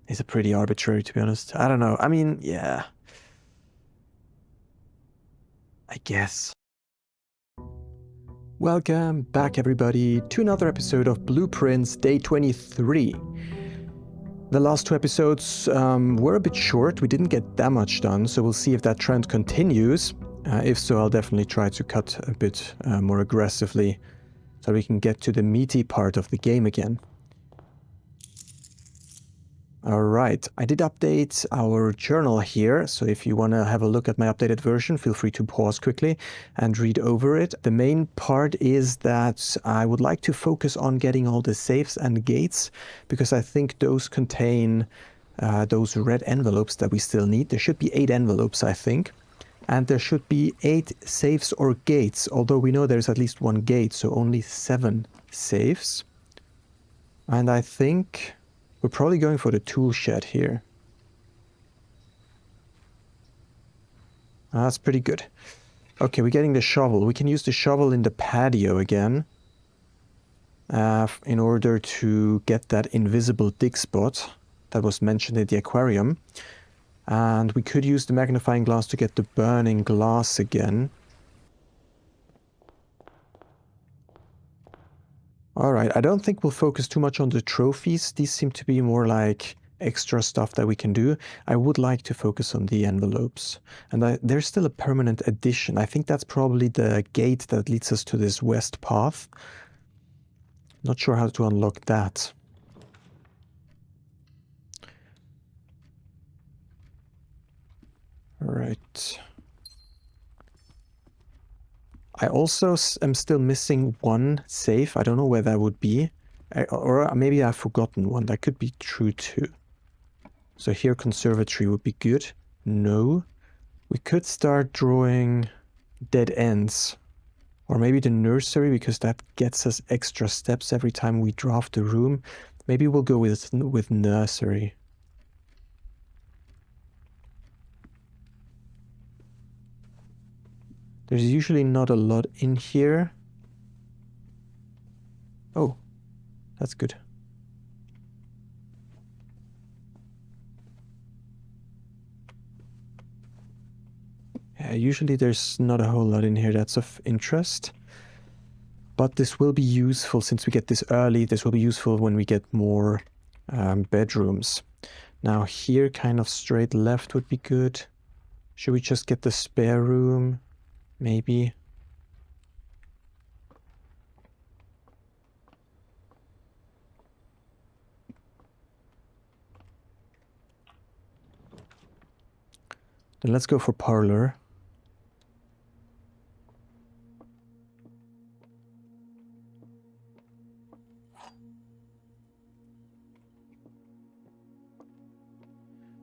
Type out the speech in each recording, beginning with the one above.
is a pretty arbitrary, to be honest. I don't know. I mean, yeah. I guess. Welcome back, everybody, to another episode of Blueprints Day 23. The last two episodes were a bit short. We didn't get that much done, so we'll see if that trend continues. If so, I'll definitely try to cut a bit more aggressively so we can get to the meaty part of the game again. Alright, I did update our journal here, so if you want to have a look at my updated version, feel free to pause quickly and read over it. The main part is that I would like to focus on getting all the safes and gates, because I think those contain those red envelopes that we still need. There should be 8 envelopes, I think, and there should be 8 safes or gates, although we know there's at least 1 gate, so only 7 safes. And I think we're probably going for the tool shed here. That's pretty good. Okay, we're getting the shovel. We can use the shovel in the patio again in order to get that invisible dig spot that was mentioned in the aquarium. And we could use the magnifying glass to get the burning glass again. Alright, I don't think we'll focus too much on the trophies. These seem to be more like extra stuff that we can do. I would like to focus on the envelopes. And there's still a permanent addition. I think that's probably the gate that leads us to this west path. Not sure how to unlock that. Alright. I also am still missing 1 safe. I don't know where that would be. Or maybe I've forgotten one. That could be true too. So here conservatory would be good. No. We could start drawing dead ends. Or maybe the nursery, because that gets us extra steps every time we draft the room. Maybe we'll go with nursery. There's usually not a lot in here. Oh, that's good. Yeah, usually there's not a whole lot in here that's of interest. But this will be useful since we get this early. This will be useful when we get more bedrooms. Now here, kind of straight left would be good. Should we just get the spare room? Maybe. Then let's go for parlor.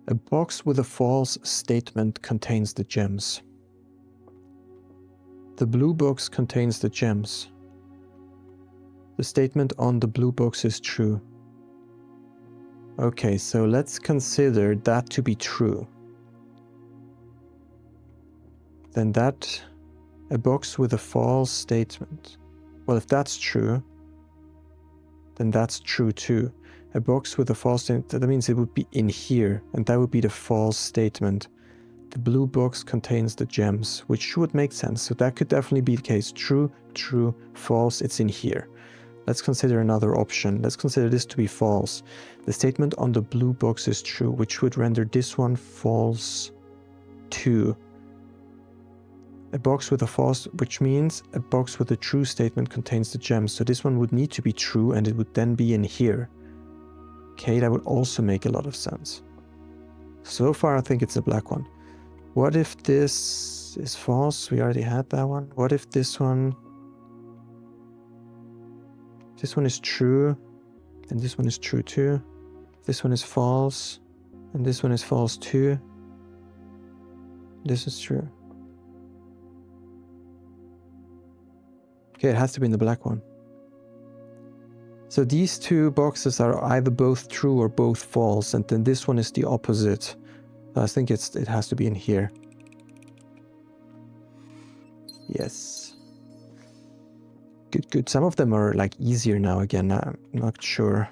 A box with a false statement contains the gems. The blue box contains the gems. The statement on the blue box is true. Okay, so let's consider that to be true. Then that, a box with a false statement. Well, if that's true, then that's true too. A box with a false statement, that means it would be in here, and that would be the false statement. The blue box contains the gems, which would make sense. So that could definitely be the case. True, true, false, it's in here. Let's consider another option. Let's consider this to be false. The statement on the blue box is true, which would render this one false too. A box with a false, which means a box with a true statement contains the gems. So this one would need to be true, and it would then be in here. Okay, that would also make a lot of sense. So far, I think it's a black one. What if this is false? We already had that one. What if this one is true, and this one is true too? This one is false, and this one is false too. This is true. Okay, it has to be in the black one. So these two boxes are either both true or both false, and then this one is the opposite. I think it has to be in here. Yes. Good, good. Some of them are like easier now again. I'm not sure.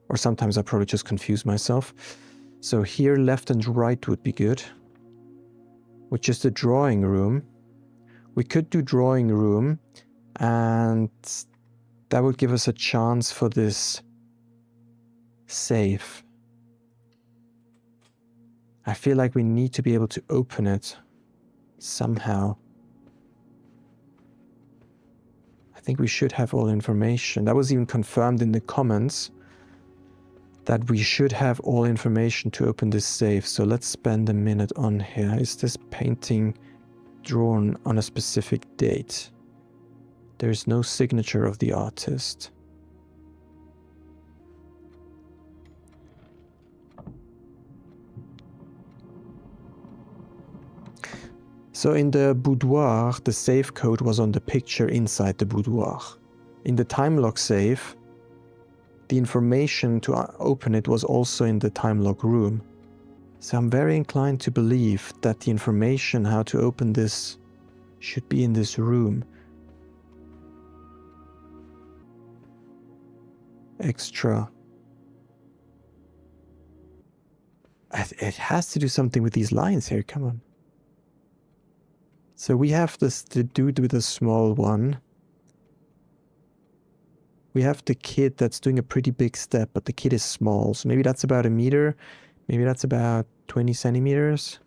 Or sometimes I probably just confuse myself. So here left and right would be good. Which is the drawing room. We could do drawing room, and that would give us a chance for this safe. I feel like we need to be able to open it somehow. I think we should have all information. That was even confirmed in the comments that we should have all information to open this safe. So let's spend a minute on here. Is this painting drawn on a specific date? There's no signature of the artist. So in the boudoir, the safe code was on the picture inside the boudoir. In the time lock safe, the information to open it was also in the time lock room. So I'm very inclined to believe that the information how to open this should be in this room. Extra. It has to do something with these lines here, come on. So we have this, the dude with the small one. We have the kid that's doing a pretty big step, but the kid is small. So maybe that's about a meter. Maybe that's about 20 centimeters.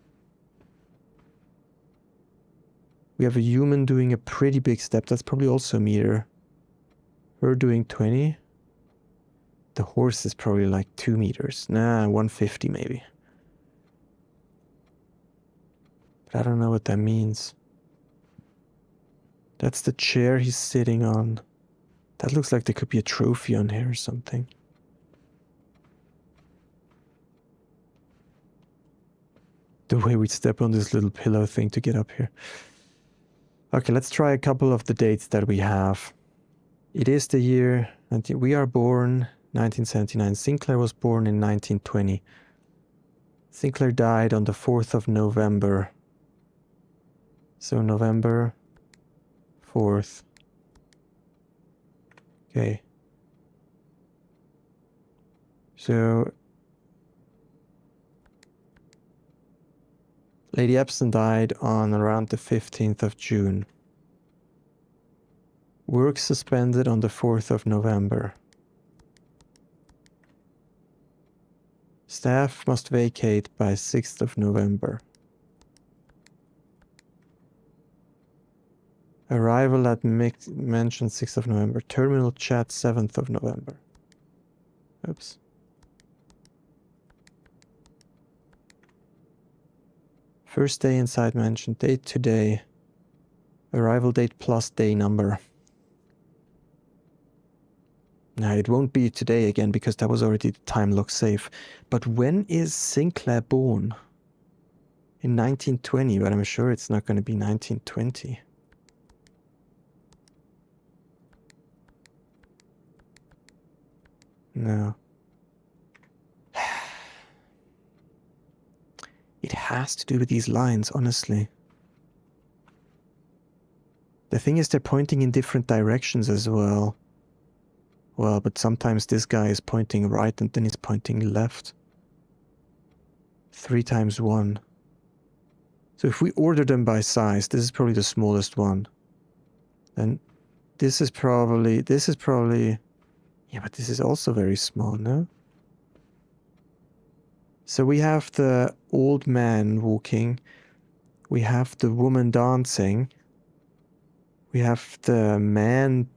We have a human doing a pretty big step. That's probably also a meter. Her doing 20. The horse is probably like 2 meters. Nah, 150 maybe. But I don't know what that means. That's the chair he's sitting on. That looks like there could be a trophy on here or something. The way we step on this little pillow thing to get up here. Okay, let's try a couple of the dates that we have. It is the year, we are born 1979. Sinclair was born in 1920. Sinclair died on the 4th of November. So November 4th. Okay. So Lady Epson died on around the 15th of June. Work suspended on the 4th of November. Staff must vacate by 6th of November. Arrival at mentioned 6th of November. Terminal chat 7th of November. Oops. First day inside mentioned. Date today. Arrival date plus day number. Now it won't be today again because that was already the time lock safe. But when is Sinclair born? In 1920, but I'm sure it's not going to be 1920. No. It has to do with these lines, honestly. The thing is, they're pointing in different directions as well. Well, but sometimes this guy is pointing right and then he's pointing left. 3 times 1. So if we order them by size, this is probably the smallest one. Then this is probably... Yeah, but this is also very small, no? So we have the old man walking. We have the woman dancing. We have the man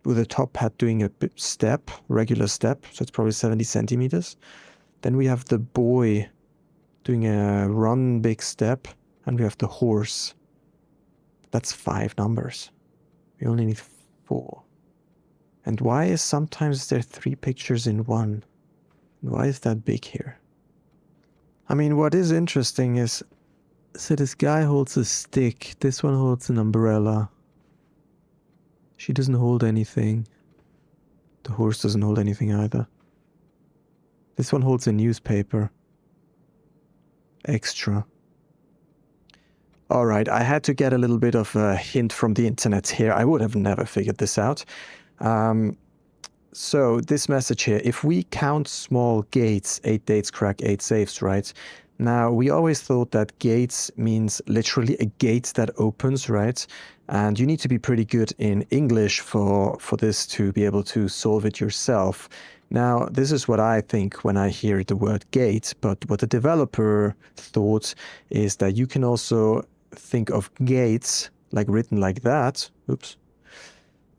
with a top hat doing a step, regular step. So it's probably 70 centimeters. Then we have the boy doing a run big step. And we have the horse. That's 5 numbers. We only need 4. And why is sometimes there 3 pictures in one? Why is that big here? I mean, what is interesting is, so this guy holds a stick, this one holds an umbrella. She doesn't hold anything. The horse doesn't hold anything either. This one holds a newspaper. Extra. Alright, I had to get a little bit of a hint from the internet here. I would have never figured this out. So this message here, if we count small gates, 8 dates crack 8 safes, right? Now, we always thought that gates means literally a gate that opens, right? And you need to be pretty good in English for this to be able to solve it yourself. Now, this is what I think when I hear the word gate, but what the developer thought is that you can also think of gates, like written like that. Oops.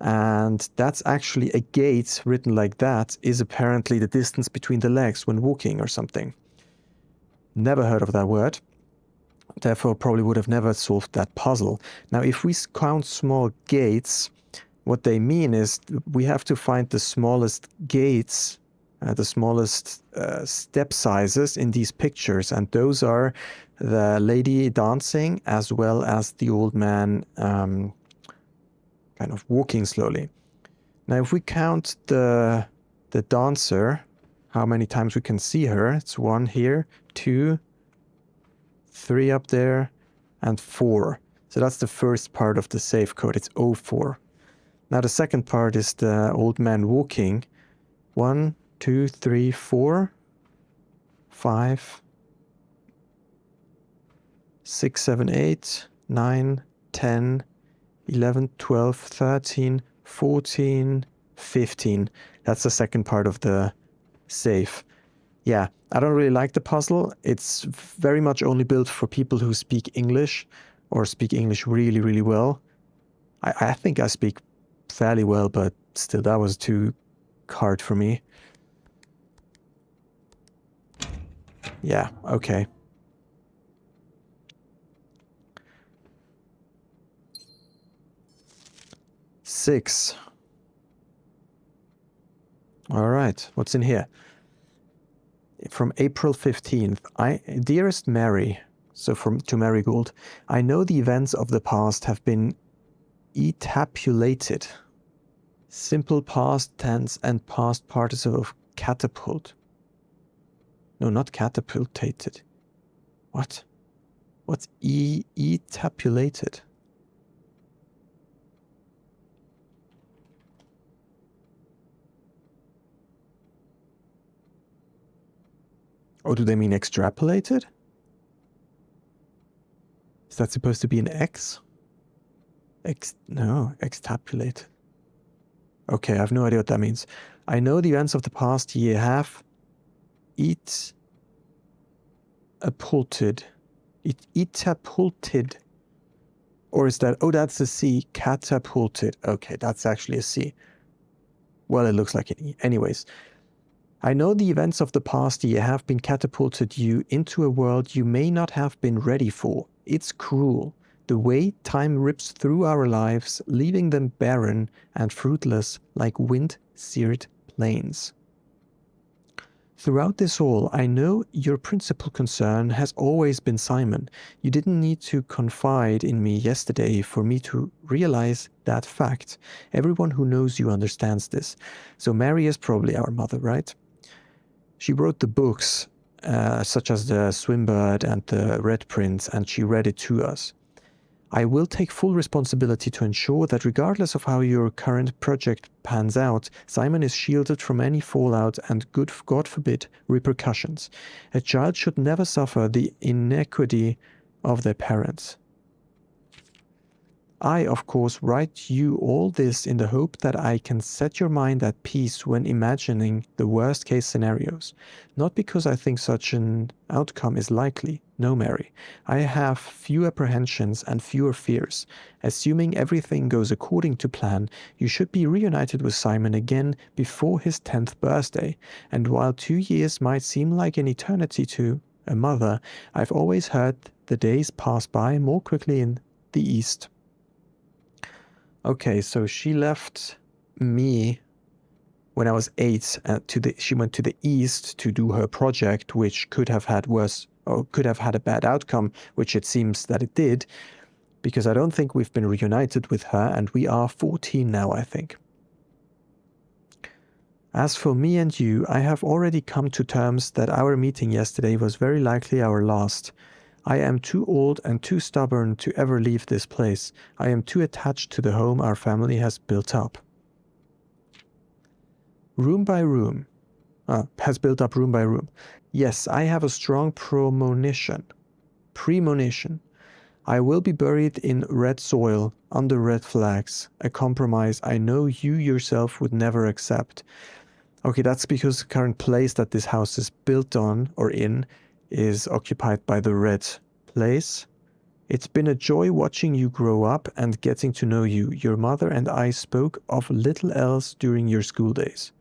And that's actually a gate written like that is apparently the distance between the legs when walking or something. Never heard of that word. Therefore, probably would have never solved that puzzle. Now, if we count small gates, what they mean is we have to find the smallest gates, the smallest step sizes in these pictures. And those are the lady dancing as well as the old man kind of walking slowly. Now, if we count the dancer, how many times we can see her, it's 1 here, 2, 3 up there, and 4. So that's the first part of the safe code. It's 04. Now the second part is the old man walking. 1, 2, 3, 4, 5, 6, 7, 8, 9, 10, 11, 12, 13, 14, 15. That's the second part of the safe. Yeah, I don't really like the puzzle. It's very much only built for people who speak English or speak English really, really well. I think I speak fairly well, but still, that was too hard for me. Yeah, okay. Six. All right, what's in here? From April 15th. Dearest Mary, so to Marigold, I know the events of the past have been etabulated. Simple past tense and past participle of catapult. No, not catapultated. What? What's etabulated? Oh, do they mean extrapolated? Is that supposed to be an X? No, extrapolated. Okay, I have no idea what that means. I know the events of the past year have etapulted. Or is that, oh, that's a C, catapulted. Okay, that's actually a C. Well, it looks like an E. Anyways, I know the events of the past year have been catapulted you into a world you may not have been ready for. It's cruel. The way time rips through our lives, leaving them barren and fruitless like wind-seared plains. Throughout this all, I know your principal concern has always been Simon. You didn't need to confide in me yesterday for me to realize that fact. Everyone who knows you understands this. So Mary is probably our mother, right? She wrote the books, such as the Swimbird and the Red Prince, and she read it to us. I will take full responsibility to ensure that regardless of how your current project pans out, Simon is shielded from any fallout and God forbid, repercussions. A child should never suffer the inequity of their parents. I, of course, write you all this in the hope that I can set your mind at peace when imagining the worst-case scenarios. Not because I think such an outcome is likely. No, Mary. I have few apprehensions and fewer fears. Assuming everything goes according to plan, you should be reunited with Simon again before his 10th birthday. And while 2 years might seem like an eternity to a mother, I've always heard the days pass by more quickly in the East. Okay, so she left me when I was 8. She went to the East to do her project, which could have had worse, or could have had a bad outcome, which it seems that it did, because I don't think we've been reunited with her, and we are 14 now, I think. As for me and you, I have already come to terms that our meeting yesterday was very likely our last. I am too old and too stubborn to ever leave this place. I am too attached to the home our family has built up. Room by room. Has built up room by room. Yes, I have a strong premonition. I will be buried in red soil, under red flags. A compromise I know you yourself would never accept. Okay, that's because the current place that this house is built on, or in, is occupied by the red place. It's been a joy watching you grow up and getting to know you. Your mother and I spoke of little else during your school days.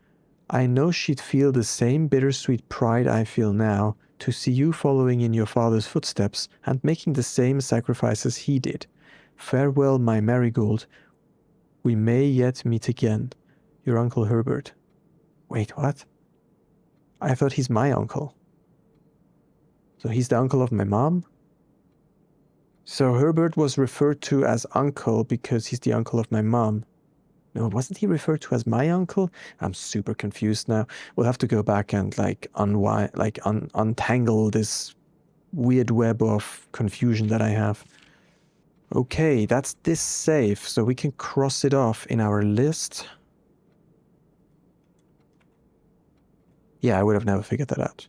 I know she'd feel the same bittersweet pride I feel now to see you following in your father's footsteps and making the same sacrifices he did. Farewell, my marigold. We may yet meet again. Your Uncle Herbert. Wait, what? I thought he's my uncle. So he's the uncle of my mom? So Herbert was referred to as uncle because he's the uncle of my mom. No, wasn't he referred to as my uncle? I'm super confused now. We'll have to go back and untangle this weird web of confusion that I have. Okay, that's this safe, so we can cross it off in our list. Yeah, I would have never figured that out.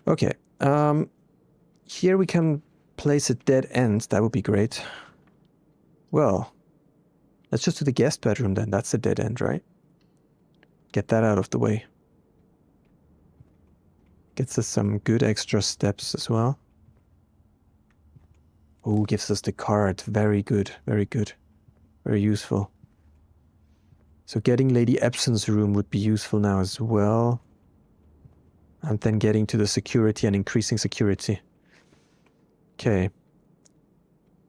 Okay, here we can place a dead end. That would be great. Well, let's just do the guest bedroom then. That's a dead end, right? Get that out of the way. Gets us some good extra steps as well. Oh, gives us the card. Very good, very good. Very useful. So getting Lady Epson's room would be useful now as well. And then getting to the security and increasing security. Okay.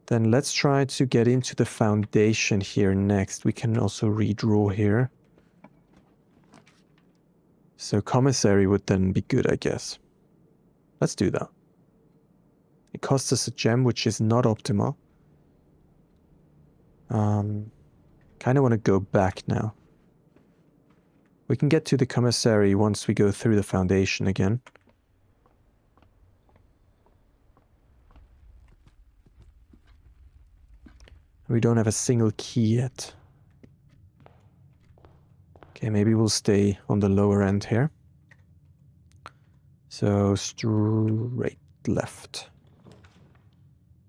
Then let's try to get into the foundation here next. We can also redraw here. So commissary would then be good, I guess. Let's do that. It costs us a gem, which is not optimal. Kind of want to go back now. We can get to the commissary once we go through the foundation again. We don't have a single key yet. Okay, maybe we'll stay on the lower end here. So straight left.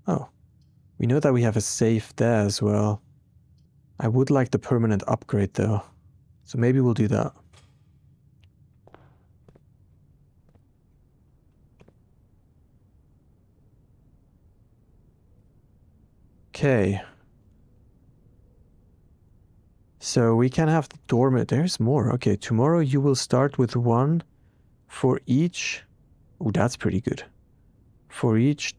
Oh, we know that we have a safe there as well. I would like the permanent upgrade though. So maybe we'll do that. Okay. So we can have the dormitory. There's more. Okay, tomorrow you will start with one for each. Oh, that's pretty good. For each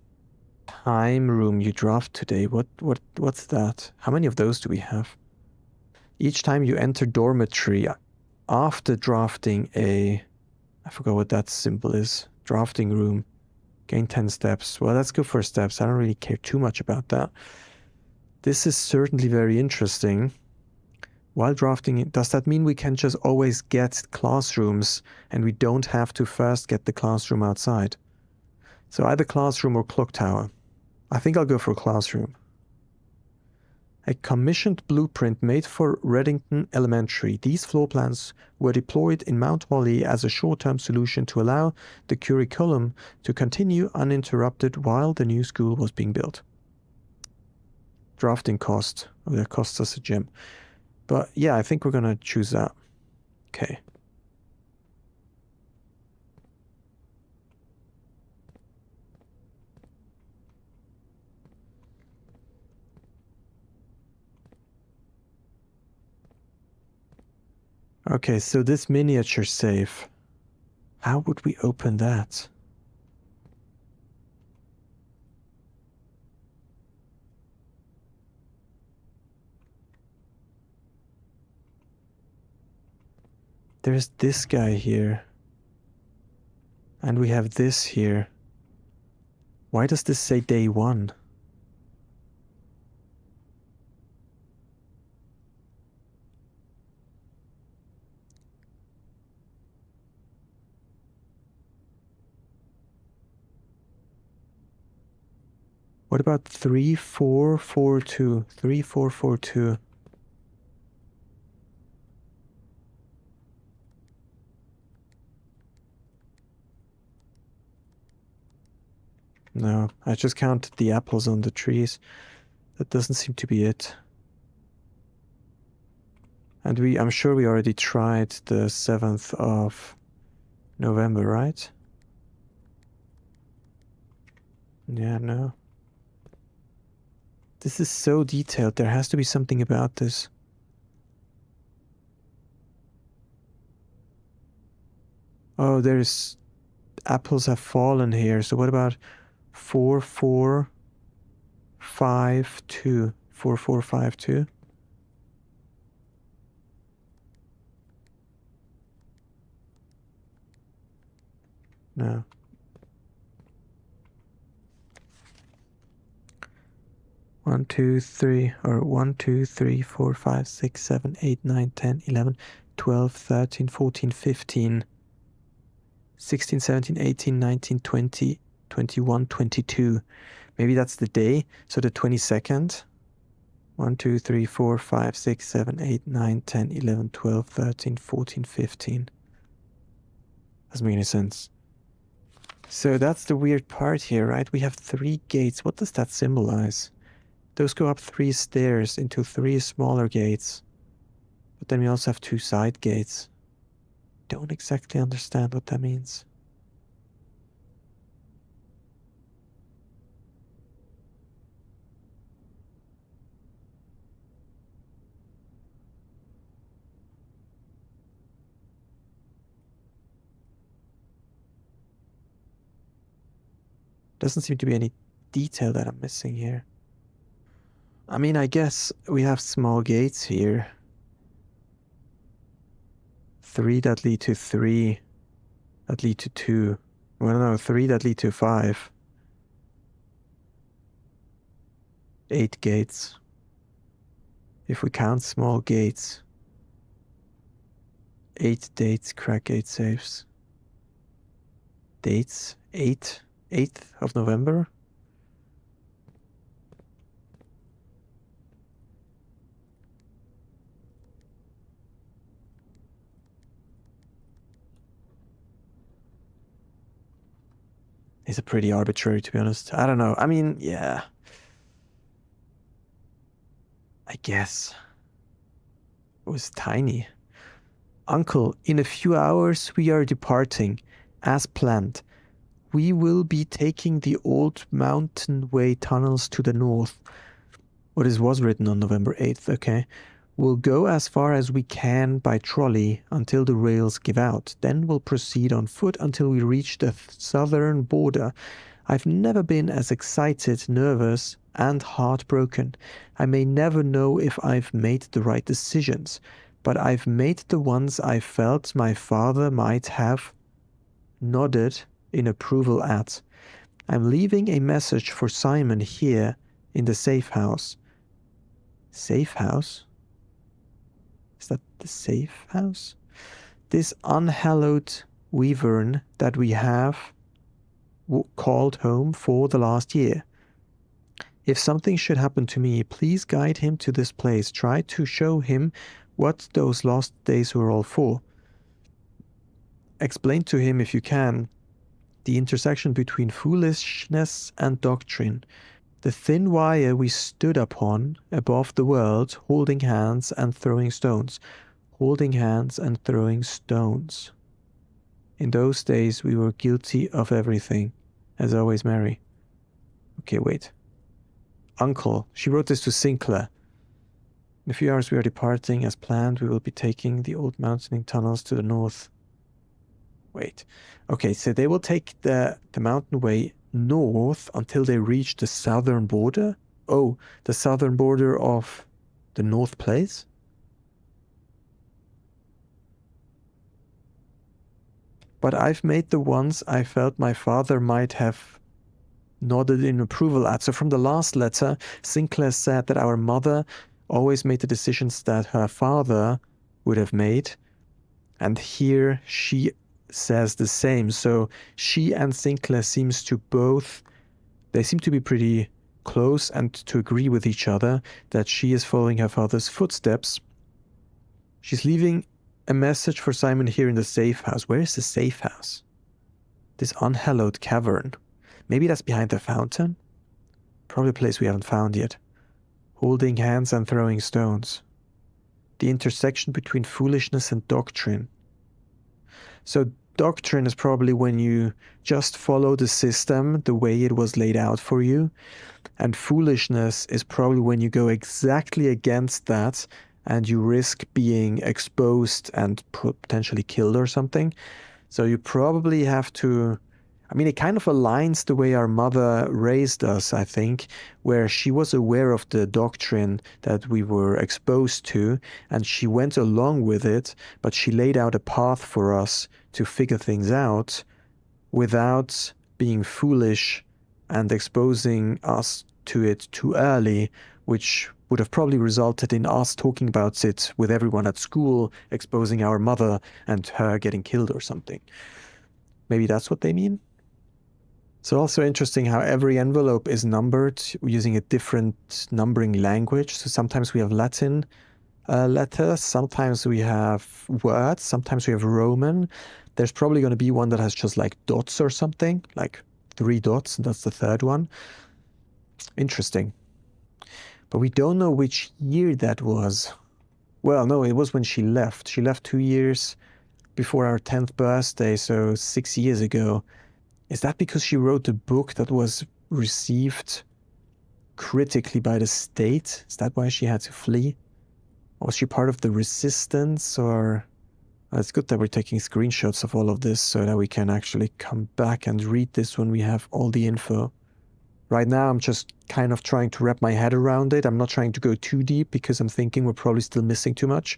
time room you draft today. What's that? How many of those do we have? Each time you enter dormitory after drafting a... I forgot what that symbol is. Drafting room. Gain 10 steps. Well, let's go for steps. I don't really care too much about that. This is certainly very interesting. While drafting it, does that mean we can just always get classrooms and we don't have to first get the classroom outside? So either classroom or clock tower. I think I'll go for classroom. A commissioned blueprint made for Reddington Elementary. These floor plans were deployed in Mount Holly as a short-term solution to allow the curriculum to continue uninterrupted while the new school was being built. Drafting cost. Oh, that costs us a gem. But yeah, I think we're gonna choose that. Okay. Okay, so this miniature safe. How would we open that? There's this guy here. And we have this here. Why does this say day 1? What about 3442? 3442. No, I just counted the apples on the trees. That doesn't seem to be it. And I'm sure we already tried the 7th of November, right? Yeah, no. This is so detailed. There has to be something about this. Oh, there's... apples have fallen here. So what about 4452? 4452? No. One, two, three, or 1, 2, 3, 4, 5, 6, 7, 8, 9, 10, 11, 12, 13, 14, 15, 16, 17, 18, 19, 20, 21, 22. Maybe that's the day. So the 22nd. 1, 2, 3, 4, 5, 6, 7, 8, 9, 10, 11, 12, 13, 14, 15. Doesn't make any sense. So that's the weird part here, right? We have 3 gates. What does that symbolize? Those go up 3 stairs into 3 smaller gates. But then we also have 2 side gates. Don't exactly understand what that means. Doesn't seem to be any detail that I'm missing here. I mean, I guess we have small gates here. 3 that lead to 3 that lead to 2. Well, no, 3 that lead to 5. 8 gates. If we count small gates. 8 dates, crack 8 safes. Dates, 8th of November. Is pretty arbitrary, to be honest. I don't know. I mean, yeah. I guess. It was tiny. Uncle, in a few hours we are departing, as planned. We will be taking the old mountain way tunnels to the north. Well, this was written on November 8th, okay. We'll go as far as we can by trolley until the rails give out. Then we'll proceed on foot until we reach the southern border. I've never been as excited, nervous, and heartbroken. I may never know if I've made the right decisions, but I've made the ones I felt my father might have nodded in approval at. I'm leaving a message for Simon here in the safe house. Safe house? Is that the safe house? This unhallowed wyvern that we have called home for the last year. If something should happen to me, please guide him to this place. Try to show him what those lost days were all for. Explain to him, if you can, the intersection between foolishness and doctrine, the thin wire we stood upon above the world, holding hands and throwing stones. Holding hands and throwing stones. In those days we were guilty of everything. As always, Mary. Okay, wait. Uncle, she wrote this to Sinclair. In a few hours we are departing. As planned, we will be taking the old mountaineering tunnels to the north. Wait. Okay, so they will take the mountain way north until they reach the southern border? Oh, the southern border of the North Place? But I've made the ones I felt my father might have nodded in approval at. So from the last letter, Sinclair said that our mother always made the decisions that her father would have made. And here she says the same. So she and Sinclair seem to be pretty close and to agree with each other that she is following her father's footsteps. She's leaving a message for Simon here in the safe house. Where is the safe house? This unhallowed cavern. Maybe that's behind the fountain? Probably a place we haven't found yet. Holding hands and throwing stones. The intersection between foolishness and doctrine. So doctrine is probably when you just follow the system the way it was laid out for you. And foolishness is probably when you go exactly against that and you risk being exposed and potentially killed or something. So you probably have to, I mean, it kind of aligns the way our mother raised us, I think, where she was aware of the doctrine that we were exposed to, and she went along with it, but she laid out a path for us to figure things out without being foolish and exposing us to it too early, which would have probably resulted in us talking about it with everyone at school, exposing our mother and her getting killed or something. Maybe that's what they mean? It's also interesting how every envelope is numbered using a different numbering language. So sometimes we have Latin letters, sometimes we have words, sometimes we have Roman. There's probably going to be one that has just like dots or something, like 3 dots, and that's the third one. Interesting. But we don't know which year that was. Well, no, it was when she left. She left 2 years before our 10th birthday, so 6 years ago. Is that because she wrote a book that was received critically by the state? Is that why she had to flee? Or was she part of the resistance? Or it's good that we're taking screenshots of all of this so that we can actually come back and read this when we have all the info. Right now, I'm just kind of trying to wrap my head around it. I'm not trying to go too deep because I'm thinking we're probably still missing too much.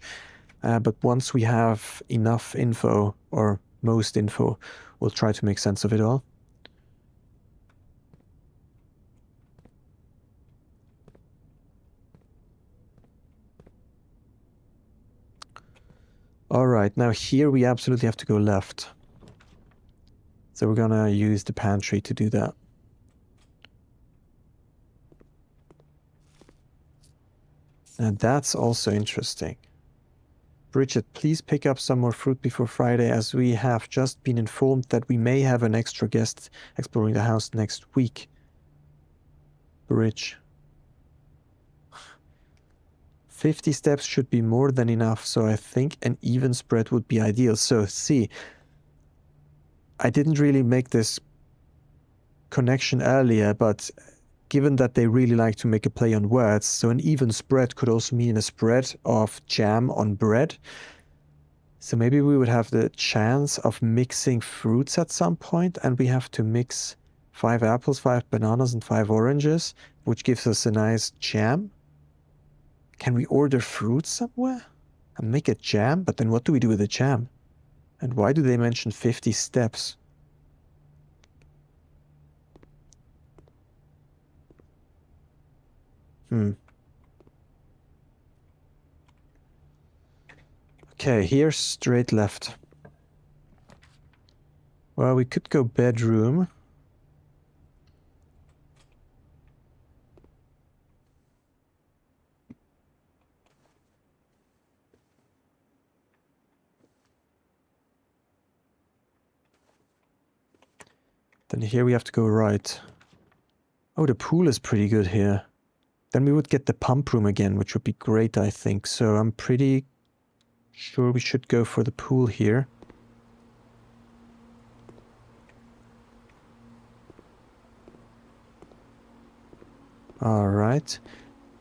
But once we have enough info, or most info, we'll try to make sense of it all. All right, now here we absolutely have to go left. So we're gonna use the pantry to do that. And that's also interesting. Bridget, please pick up some more fruit before Friday, as we have just been informed that we may have an extra guest exploring the house next week. Bridge. 50 steps should be more than enough, so I think an even spread would be ideal. So, see, I didn't really make this connection earlier, but given that they really like to make a play on words, so an even spread could also mean a spread of jam on bread. So maybe we would have the chance of mixing fruits at some point, and we have to mix 5 apples, 5 bananas, and 5 oranges, which gives us a nice jam. Can we order fruit somewhere and make a jam? But then what do we do with the jam? And why do they mention 50 steps? Okay, here's straight left. Well, we could go bedroom. Then here we have to go right. Oh, the pool is pretty good here. Then we would get the pump room again, which would be great, I think. So I'm pretty sure we should go for the pool here. All right.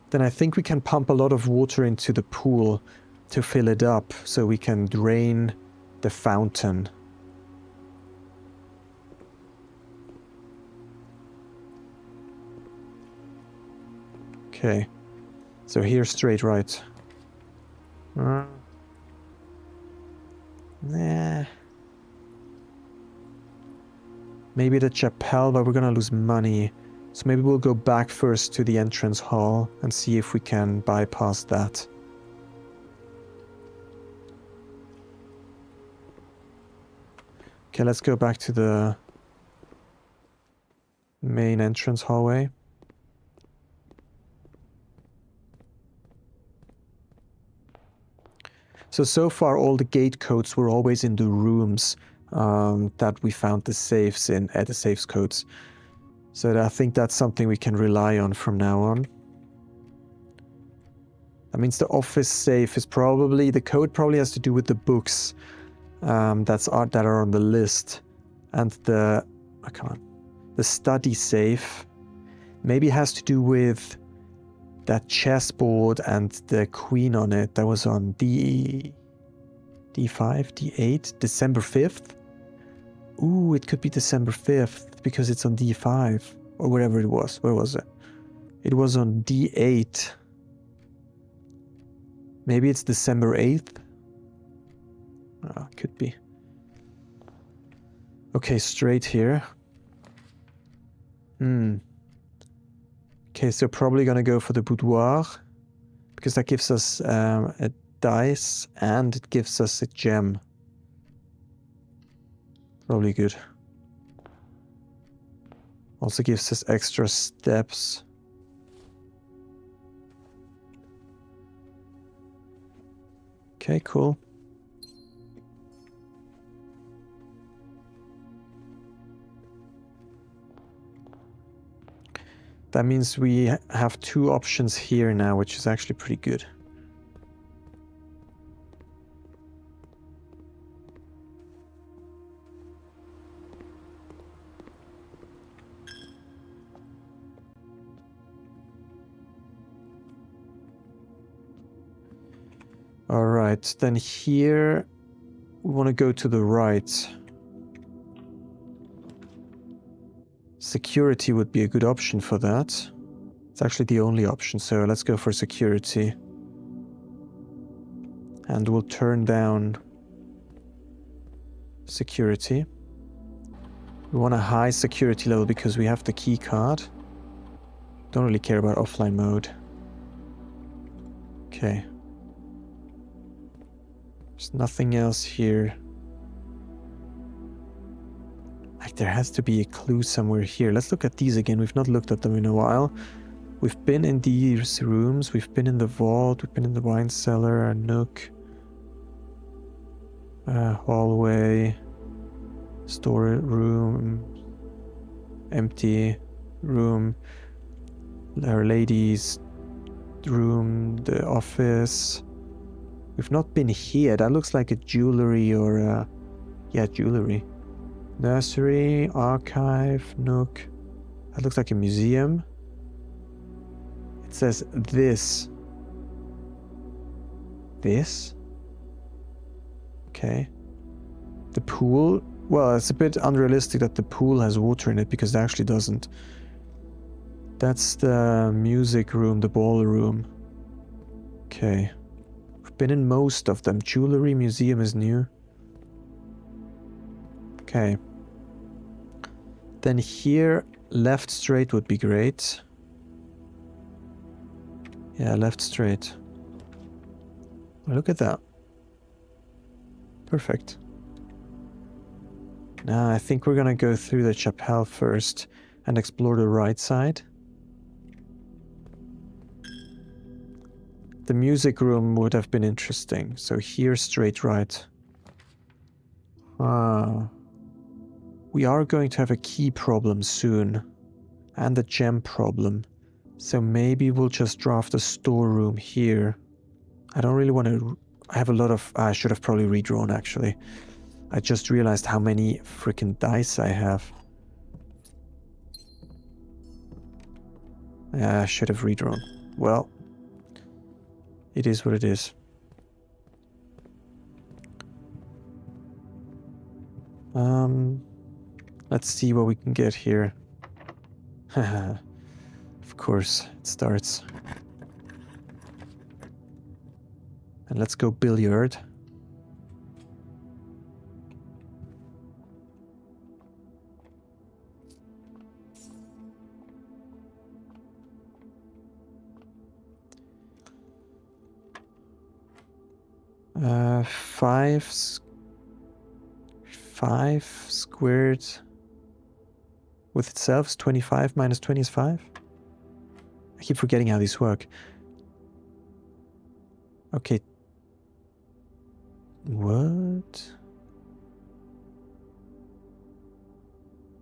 Then I think we can pump a lot of water into the pool to fill it up so we can drain the fountain. Okay. So here straight right. Nah. Maybe the chapel, but we're gonna lose money. So maybe we'll go back first to the entrance hall and see if we can bypass that. Okay, let's go back to the main entrance hallway. So far all the gate codes were always in the rooms that we found the safes in, the safes codes. So I think that's something we can rely on from now on. That means the office safe is probably, the code probably has to do with the books that are on the list. And the, oh, come on, the study safe maybe has to do with that chessboard and the queen on it that was on D5, D8, December 5th. Ooh, it could be December 5th because it's on D5 or wherever it was. Where was it? It was on D8. Maybe it's December 8th? Ah, could be. Okay, straight here. Okay, so probably gonna go for the boudoir because that gives us a dice and it gives us a gem. Probably good. Also gives us extra steps. Okay, cool. That means we have 2 options here now, which is actually pretty good. Alright, then here we want to go to the right. Security would be a good option for that. It's actually the only option, so let's go for security. And we'll turn down security. We want a high security level because we have the key card. Don't really care about offline mode. Okay. There's nothing else here. Like, there has to be a clue somewhere here. Let's look at these again. We've not looked at them in a while. We've been in these rooms. We've been in the vault. We've been in the wine cellar, a nook. Hallway. Store room. Empty room. Our lady's room. The office. We've not been here. That looks like a jewelry or a... Yeah, jewelry. Nursery, archive, nook. That looks like a museum. It says this. This? Okay. The pool? Well, it's a bit unrealistic that the pool has water in it because it actually doesn't. That's the music room, the ballroom. Okay. We've been in most of them. Jewelry, museum is new. Okay. Then here, left straight would be great. Yeah, left straight. Oh, look at that. Perfect. Now I think we're gonna go through the chapel first and explore the right side. The music room would have been interesting. So here, straight right. We are going to have a key problem soon. And a gem problem. So maybe we'll just draft a storeroom here. I don't really want to... I have a lot of... I should have probably redrawn, actually. I just realized how many freaking dice I have. I should have redrawn. Well, it is what it is. Let's see what we can get here. Of course, it starts. And let's go billiard. Five squared with itself is 25, minus 20 is 5. I keep forgetting how these work. Okay. What?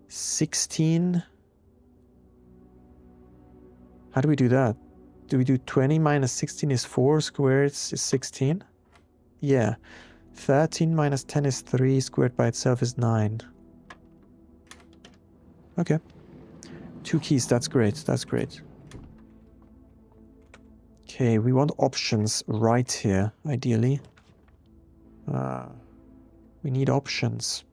16 How do we do that? Do we do 20 minus 16 is 4, squared is 16? Yeah. 13 minus 10 is 3, squared by itself is 9. Okay. 2 keys, that's great, that's great. Okay, we want options right here, ideally. We need options.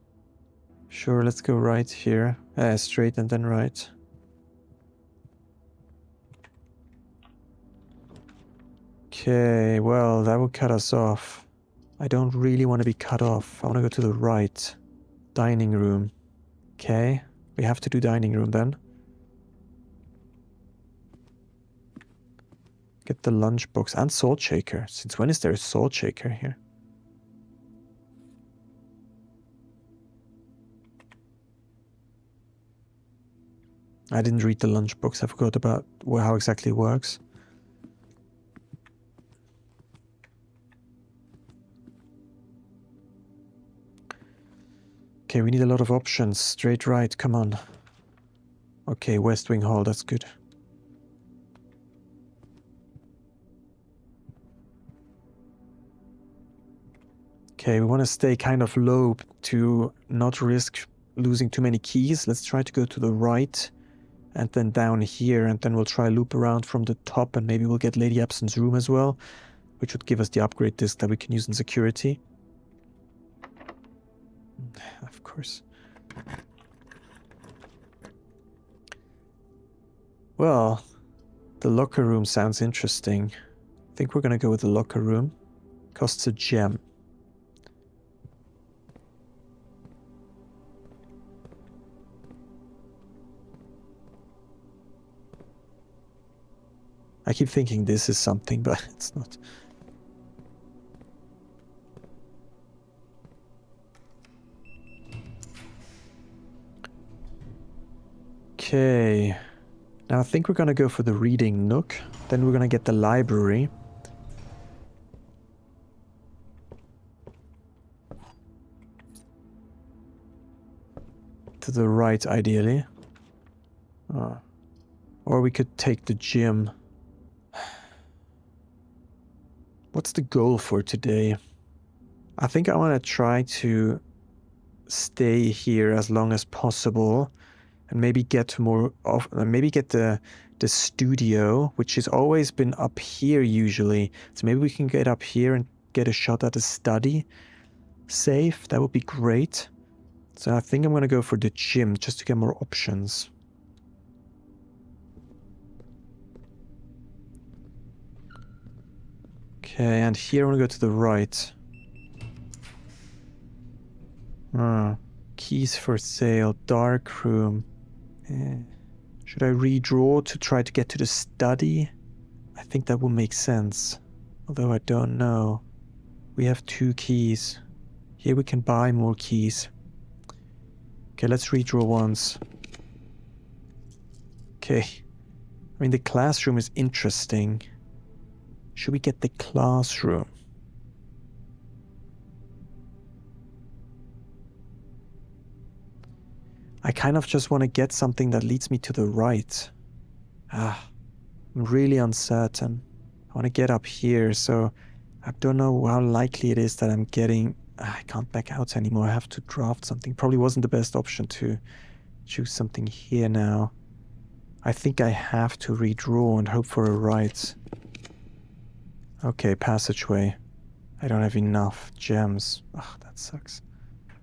Sure, let's go right here. Straight and then right. Okay, well, that will cut us off. I don't really want to be cut off. I want to go to the right. Dining room. Okay, we have to do dining room then. Get the lunchbox and salt shaker. Since when is there a salt shaker here? I didn't read the lunchbox. I forgot about how exactly it works. Okay, we need a lot of options. Straight right, come on. Okay, West Wing Hall, that's good. Okay, we want to stay kind of low to not risk losing too many keys. Let's try to go to the right and then down here, and then we'll try loop around from the top, and maybe we'll get Lady Epson's room as well, which would give us the upgrade disc that we can use in security. Of course. Well, the locker room sounds interesting. I think we're gonna go with the locker room. Costs a gem. I keep thinking this is something, but it's not. Okay. Now I think we're gonna go for the reading nook. Then we're gonna get the library. To the right, ideally. Or we could take the gym. What's the goal for today? I think I want to try to stay here as long as possible, and maybe get more of, maybe get the studio, which has always been up here usually. So maybe we can get up here and get a shot at the study. Safe, that would be great. So I think I'm gonna go for the gym just to get more options. Okay, and here I want to go to the right. Keys for sale, dark room. Should I redraw to try to get to the study? I think that will make sense. Although I don't know. We have 2 keys. Here we can buy more keys. Okay, let's redraw once. Okay. I mean, the classroom is interesting. Should we get the classroom? I kind of just want to get something that leads me to the right. I'm really uncertain. I want to get up here, so I don't know how likely it is that I'm getting... I can't back out anymore. I have to draft something. Probably wasn't the best option to choose something here now. I think I have to redraw and hope for a right. Okay, passageway. I don't have enough gems. Ugh, that sucks.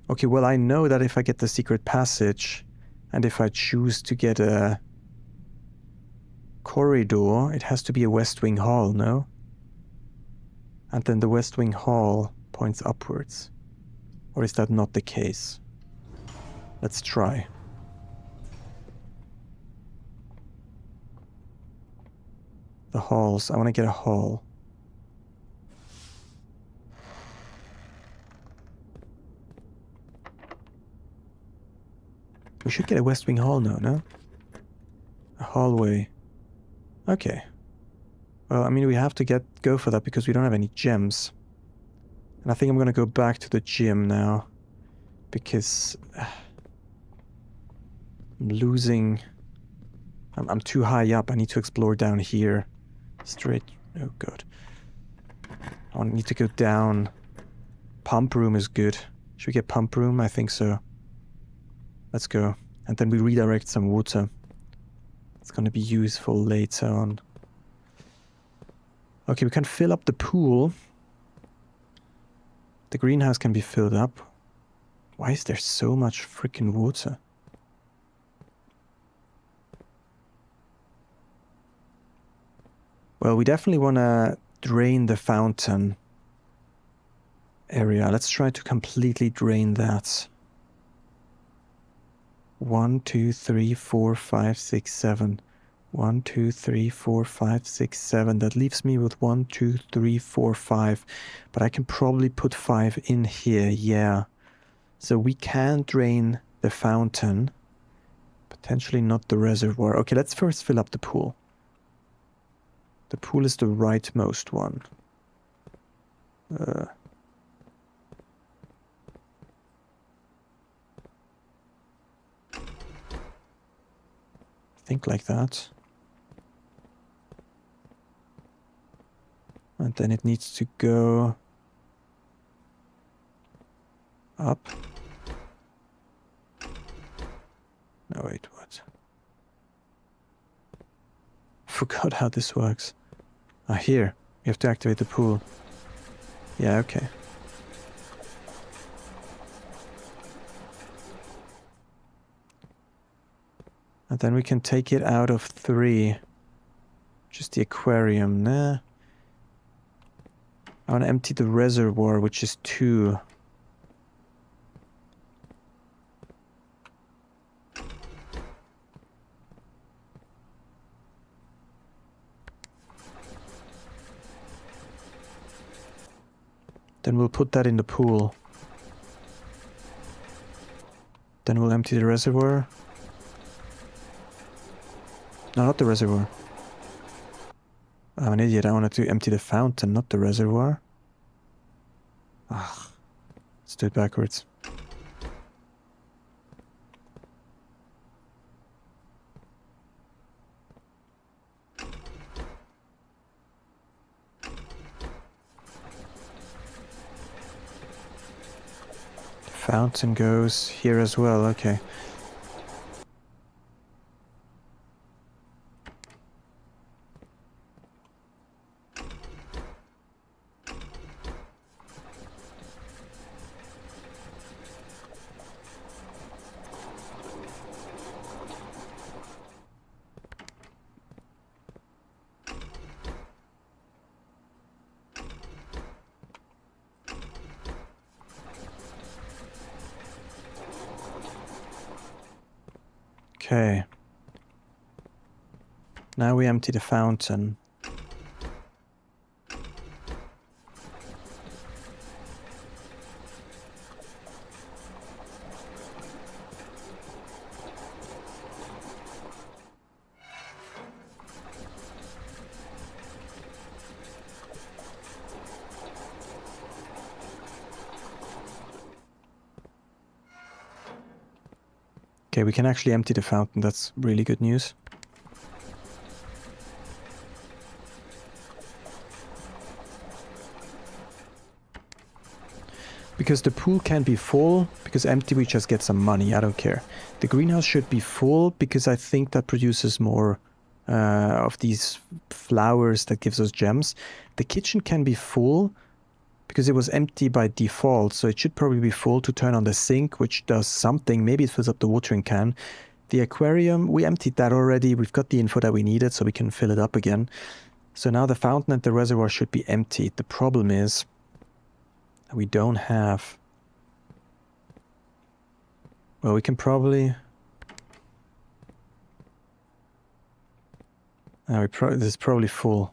Okay, well, I know that if I get the secret passage, and if I choose to get a corridor, it has to be a West Wing Hall, no? And then the West Wing Hall points upwards. Or is that not the case? Let's try. The halls. I want to get a hall. We should get a West Wing Hall now, no? A hallway. Okay. Well, I mean, we have to go for that because we don't have any gems. And I think I'm gonna go back to the gym now. Because... I'm losing I'm too high up. I need to explore down here. Straight. Oh god. I need to go down. Pump room is good. Should we get pump room? I think so. Let's go. And then we redirect some water. It's gonna be useful later on. Okay, we can fill up the pool. The greenhouse can be filled up. Why is there so much freaking water? Well, we definitely want to drain the fountain area. Let's try to completely drain that. 1, 2, 3, 4, 5, 6, 7. 1, 2, 3, 4, 5, 6, 7. That leaves me with 1, 2, 3, 4, 5. But I can probably put 5 in here, yeah. So we can drain the fountain. Potentially not the reservoir. Okay, let's first fill up the pool. The pool is the rightmost one. Think like that. And then it needs to go up. No, wait, what? Forgot how this works. Ah, here. You have to activate the pool. Yeah, okay. And then we can take it out of 3. Just the aquarium. Nah. I want to empty the reservoir, which is 2. Then we'll put that in the pool. Then we'll empty the reservoir. No, not the reservoir. I'm an idiot. I wanted to empty the fountain, not the reservoir. Ah, let's do it backwards. The fountain goes here as well, okay. Okay. Now we empty the fountain. Okay, we can actually empty the fountain. That's really good news. Because the pool can be full, because empty we just get some money, I don't care. The greenhouse should be full, because I think that produces more of these flowers that gives us gems. The kitchen can be full, because it was empty by default, so it should probably be full to turn on the sink, which does something. Maybe it fills up the watering can. The aquarium, we emptied that already. We've got the info that we needed, so we can fill it up again. So now the fountain and the reservoir should be emptied. The problem is we don't have... Well, we can probably... this is probably full.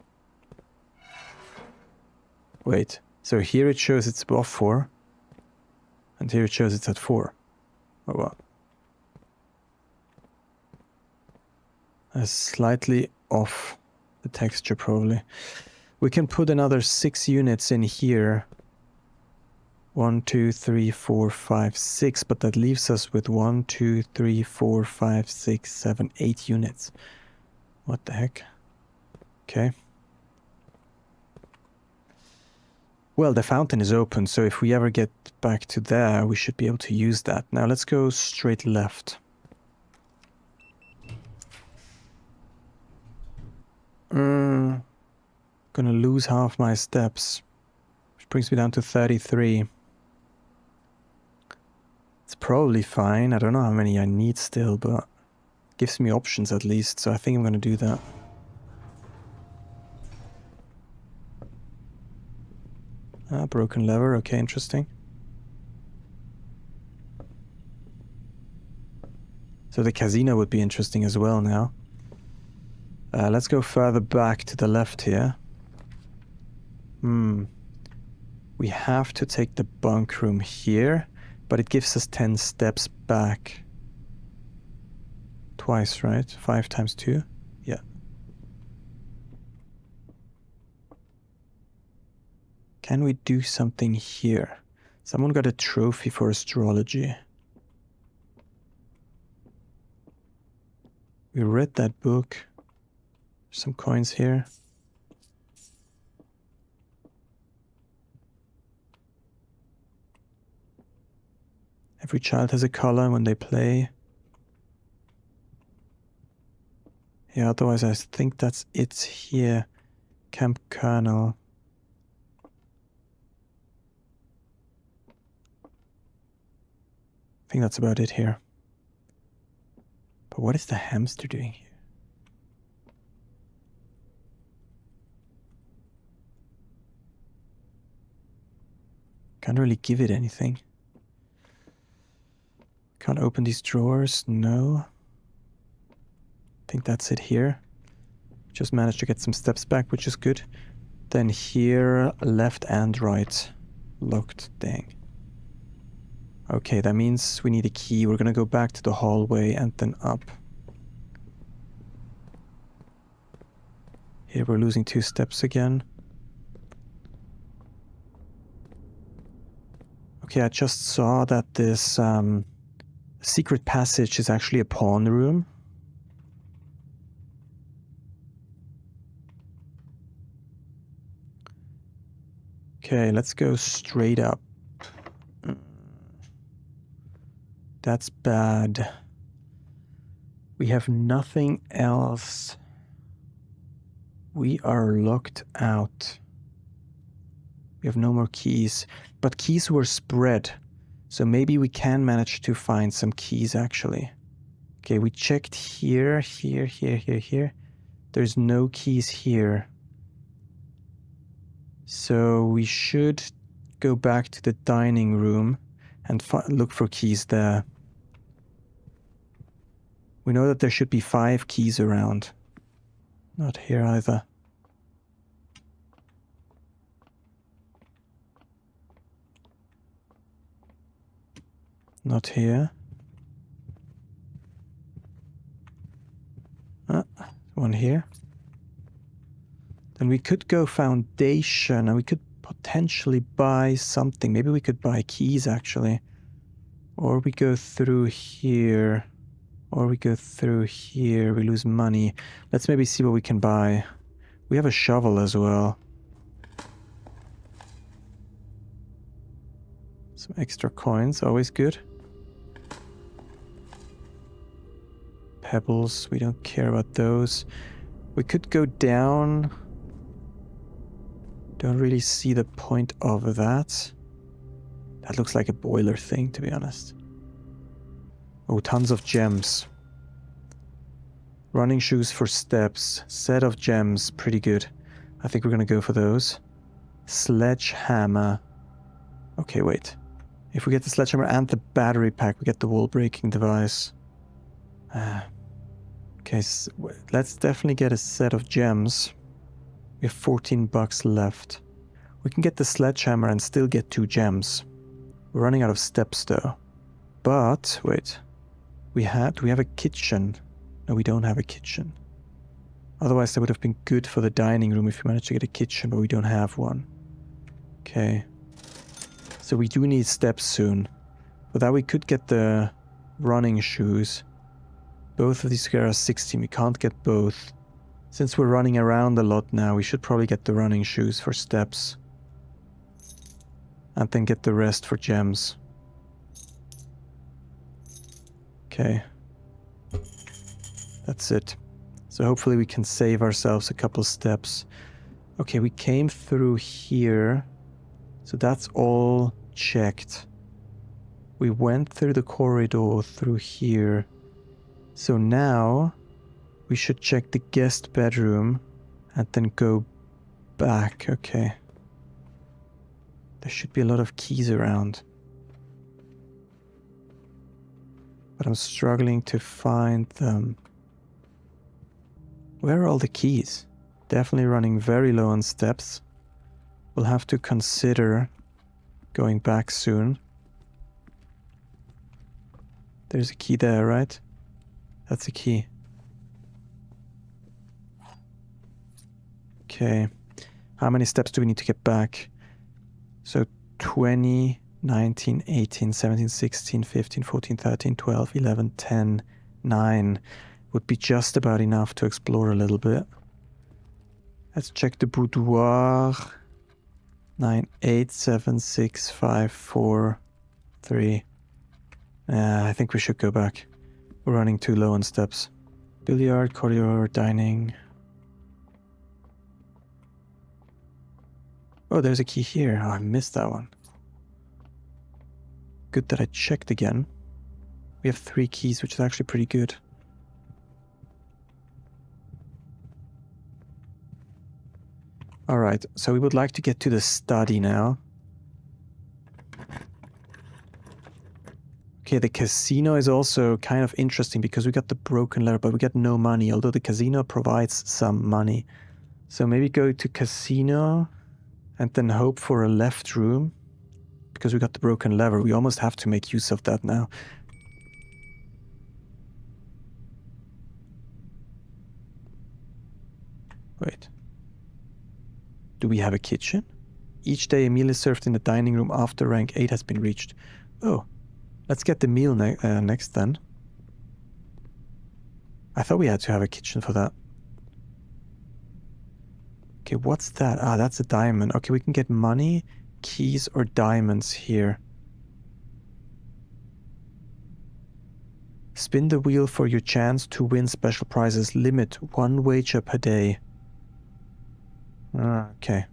Wait, so here it shows it's above 4. And here it shows it's at 4. Oh well. That's slightly off the texture probably. We can put another 6 units in here. 1, 2, 3, 4, 5, 6, but that leaves us with 1, 2, 3, 4, 5, 6, 7, 8 units. What the heck? Okay. Well, the fountain is open, so if we ever get back to there, we should be able to use that. Now let's go straight left. Gonna lose half my steps, which brings me down to 33. It's probably fine. I don't know how many I need still, but it gives me options at least, so I think I'm gonna do that. Broken lever, okay, interesting. So the casino would be interesting as well now. Let's go further back to the left here. We have to take the bunk room here, but it gives us 10 steps back. Twice, right? 5 times 2? Yeah. Can we do something here? Someone got a trophy for astrology. We read that book. Some coins here. Every child has a color when they play. Yeah, otherwise I think that's it here. Camp Colonel. I think that's about it here. But what is the hamster doing here? Can't really give it anything. Can't open these drawers, no. I think that's it here. Just managed to get some steps back, which is good. Then here, left and right. Locked, dang. Okay, that means we need a key. We're gonna go back to the hallway and then up. Here we're losing 2 steps again. Okay, I just saw that this secret passage is actually a pawn room. Okay, let's go straight up. That's bad. We have nothing else. We are locked out. We have no more keys. But keys were spread. So maybe we can manage to find some keys actually. Okay, we checked here, here, here, here, here. There's no keys here. So we should go back to the dining room and look for keys there. We know that there should be 5 keys around. Not here either. Not here. One here. Then we could go foundation and we could potentially buy something. Maybe we could buy keys actually. Or we go through here. Or we go through here. We lose money. Let's maybe see what we can buy. We have a shovel as well. Some extra coins, always good. Pebbles, we don't care about those. We could go down. Don't really see the point of that. That looks like a boiler thing, to be honest. Oh, tons of gems. Running shoes for steps. Set of gems, pretty good. I think we're gonna go for those. Sledgehammer. Okay, wait. If we get the sledgehammer and the battery pack, we get the wall breaking device. Okay, so let's definitely get a set of gems. We have 14 bucks left. We can get the sledgehammer and still get 2 gems. We're running out of steps though. But, wait. Do we have a kitchen? No, we don't have a kitchen. Otherwise that would have been good for the dining room if we managed to get a kitchen, but we don't have one. Okay. So we do need steps soon. For that we could get the running shoes. Both of these here are 16. We can't get both. Since we're running around a lot now, we should probably get the running shoes for steps. And then get the rest for gems. Okay. That's it. So hopefully we can save ourselves a couple steps. Okay, we came through here. So that's all checked. We went through the corridor through here. So now we should check the guest bedroom and then go back. Okay. There should be a lot of keys around. But I'm struggling to find them. Where are all the keys? Definitely running very low on steps. We'll have to consider going back soon. There's a key there, right? That's a key. Okay. How many steps do we need to get back? So 20, 19, 18, 17, 16, 15, 14, 13, 12, 11, 10, 9 would be just about enough to explore a little bit. Let's check the boudoir. 9, 8, 7, 6, 5, 4, 3. I think we should go back. We're running too low on steps. Billiard, corridor, dining. Oh, there's a key here. Oh, I missed that one. Good that I checked again. We have 3 keys, which is actually pretty good. Alright, so we would like to get to the study now. Okay, the casino is also kind of interesting because we got the broken lever, but we got no money, although the casino provides some money. So maybe go to casino and then hope for a left room. Because we got the broken lever, we almost have to make use of that now. Wait. Do we have a kitchen? Each day a meal is served in the dining room after rank 8 has been reached. Oh, let's get the meal next then. I thought we had to have a kitchen for that. Okay, what's that? Ah, that's a diamond. Okay, we can get money, keys, or diamonds here. Spin the wheel for your chance to win special prizes. Limit 1 wager per day. Okay.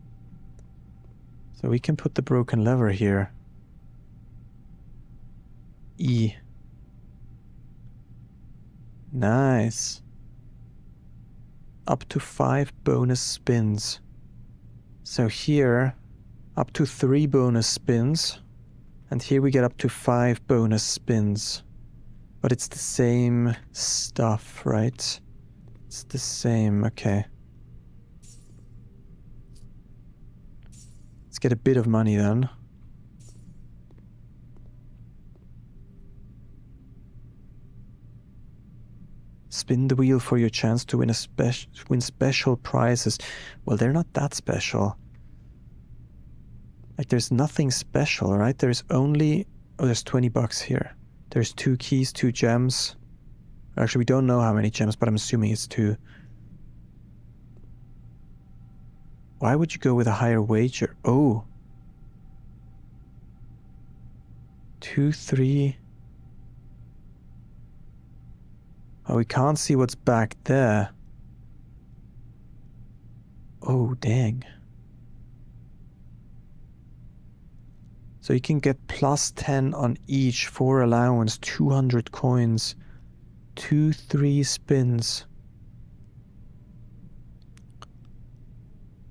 So we can put the broken lever here. E. Nice. Up to 5 bonus spins. So here, up to 3 bonus spins. And here we get up to 5 bonus spins. But it's the same stuff, right? It's the same, okay. Let's get a bit of money then. Spin the wheel for your chance to win win special prizes. Well, they're not that special. Like, there's nothing special, right? There's only... Oh, there's 20 bucks here. There's 2 keys, 2 gems. Actually, we don't know how many gems, but I'm assuming it's 2. Why would you go with a higher wager? Oh. 2, 3... Oh, we can't see what's back there. Oh, dang. So you can get plus 10 on each for allowance, 200 coins, 2, 3 spins.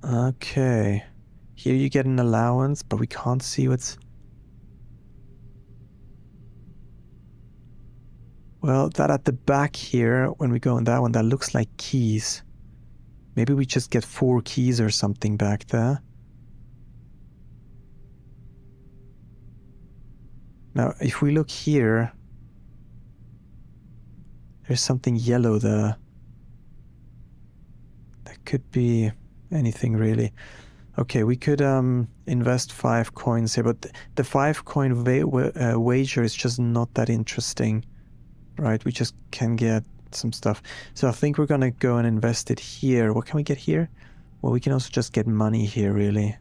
Okay. Here you get an allowance, but we can't see what's... Well, that at the back here, when we go on that one, that looks like keys. Maybe we just get 4 keys or something back there. Now, if we look here, there's something yellow there. That could be anything really. Okay, we could invest 5 coins here, but the 5 coin wager is just not that interesting. Right, we just can get some stuff. So I think we're gonna go and invest it here. What can we get here? Well, we can also just get money here, really.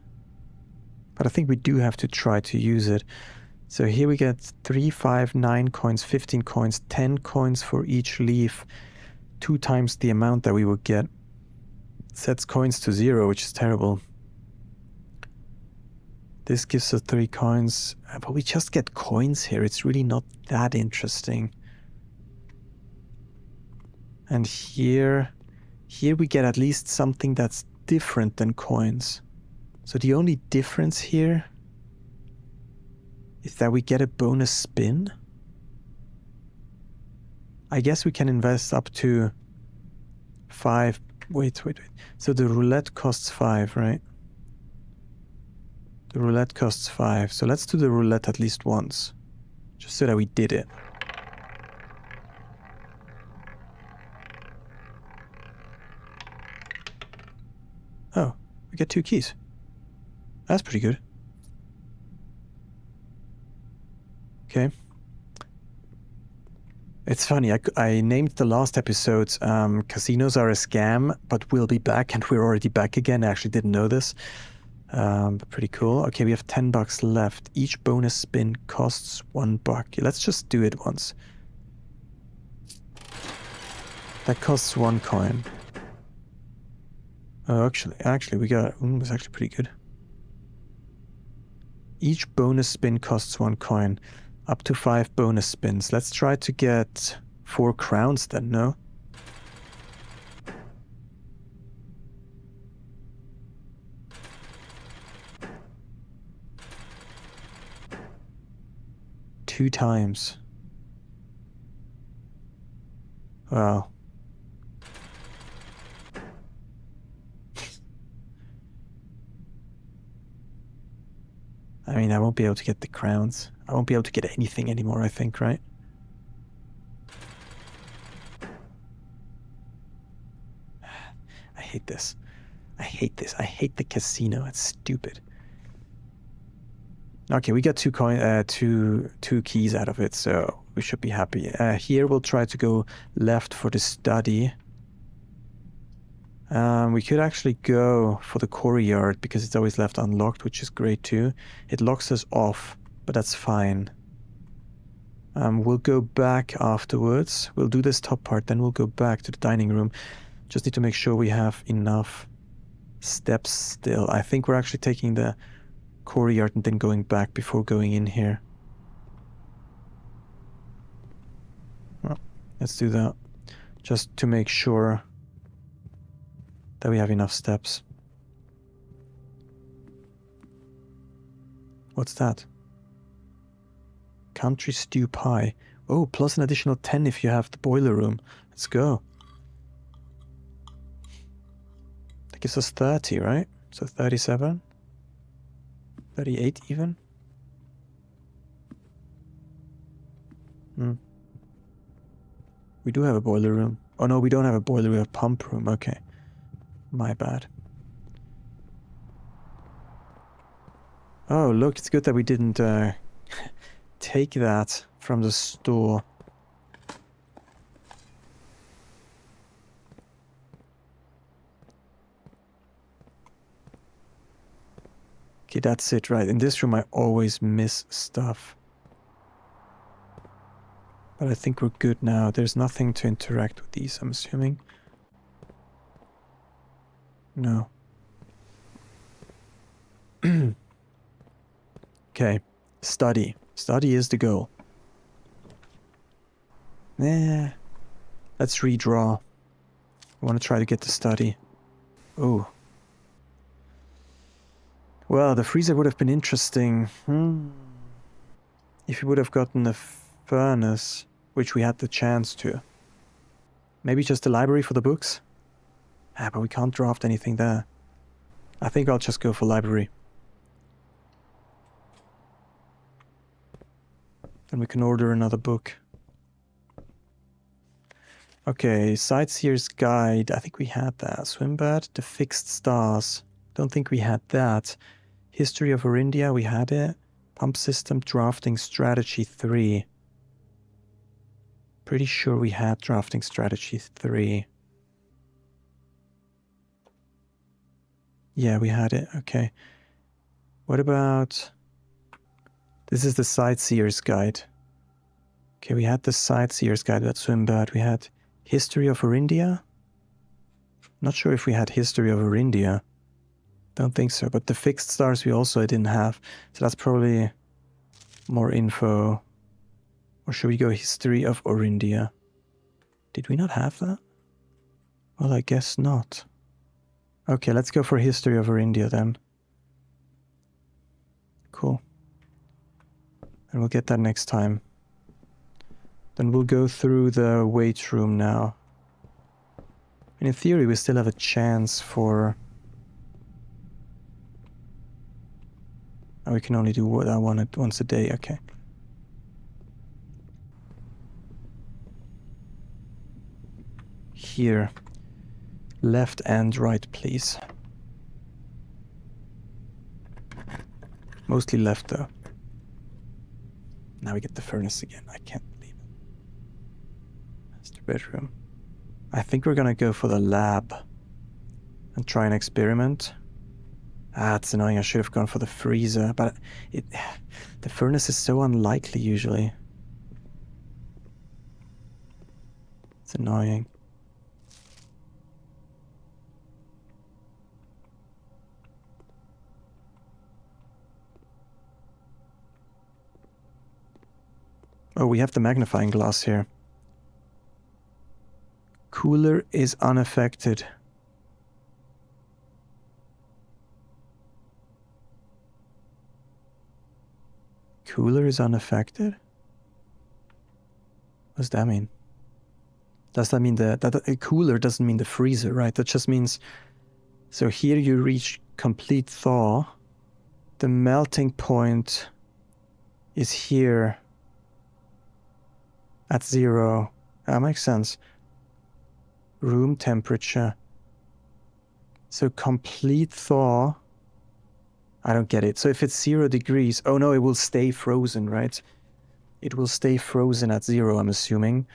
But I think we do have to try to use it. So here we get 3, 5, 9 coins, 15 coins, 10 coins for each leaf. 2 times the amount that we would get. Sets coins to 0, which is terrible. This gives us 3 coins, but we just get coins here. It's really not that interesting. And here we get at least something that's different than coins. So the only difference here is that we get a bonus spin. I guess we can invest up to 5. Wait. So the roulette costs 5, right? The roulette costs 5. So let's do the roulette at least once. Just so that we did it. Oh, we get 2 keys. That's pretty good. Okay. It's funny, I named the last episodes Casinos Are a Scam, but We'll Be Back, and we're already back again. I actually didn't know this. But pretty cool. Okay, we have 10 bucks left. Each bonus spin costs $1. Let's just do it once. That costs 1 coin. Oh, actually, we got... it was actually pretty good. Each bonus spin costs 1 coin. Up to 5 bonus spins. Let's try to get 4 crowns then, no? Two times. Wow. I mean, I won't be able to get the crowns. I won't be able to get anything anymore, I think, right? I hate this. I hate this. I hate the casino. It's stupid. Okay, we got 2 keys out of it, so we should be happy. Here we'll try to go left for the study. We could actually go for the courtyard because it's always left unlocked, which is great too. It locks us off, but that's fine. We'll go back afterwards. We'll do this top part, then we'll go back to the dining room. Just need to make sure we have enough steps still. I think we're actually taking the courtyard and then going back before going in here. Well, let's do that. Just to make sure that we have enough steps. What's that? Country stew pie. Oh, plus an additional 10 if you have the boiler room. Let's go. That gives us 30, right? So 37? 38 even? We do have a boiler room. Oh no, we don't have a boiler, we have a pump room. Okay. My bad. Oh, look, it's good that we didn't take that from the store. Okay, that's it, right. In this room I always miss stuff. But I think we're good now. There's nothing to interact with these, I'm assuming. No. Okay. Study. Study is the goal. Let's redraw. I want to try to get the study. Oh. Well, the freezer would have been interesting. If we would have gotten a furnace, which we had the chance to. Maybe just a library for the books? But we can't draft anything there. I think I'll just go for library. Then we can order another book. Okay, Sightseer's Guide. I think we had that. Swimbad, The Fixed Stars. Don't think we had that. History of Orindia, we had it. Pump System Drafting Strategy 3. Pretty sure we had drafting strategy 3. Yeah, we had it. Okay. What about... This is the Sightseer's Guide. Okay, we had the Sightseer's Guide. That's swim bad. We had History of Orindia. Not sure if we had History of Orindia. Don't think so. But the fixed stars we also didn't have. So that's probably more info. Or should we go History of Orindia? Did we not have that? Well, I guess not. Okay, let's go for History of Orindia then. Cool. And we'll get that next time. Then we'll go through the weight room now. And in theory, we still have a chance for... Oh, we can only do what I wanted once a day. Okay. Here. Left and right, please. Mostly left, though. Now we get the furnace again. I can't believe it. Master bedroom. I think we're gonna go for the lab. And try an experiment. Ah, it's annoying. I should have gone for the freezer. But the furnace is so unlikely, usually. It's annoying. Oh, we have the magnifying glass here. Cooler is unaffected. Cooler is unaffected? What does that mean? Does that mean that a cooler doesn't mean the freezer, right? That just means... So here you reach complete thaw. The melting point is here at 0. That makes sense. Room temperature. So complete thaw. I don't get it. So if it's 0 degrees, oh no, it will stay frozen, right? It will stay frozen at 0, I'm assuming.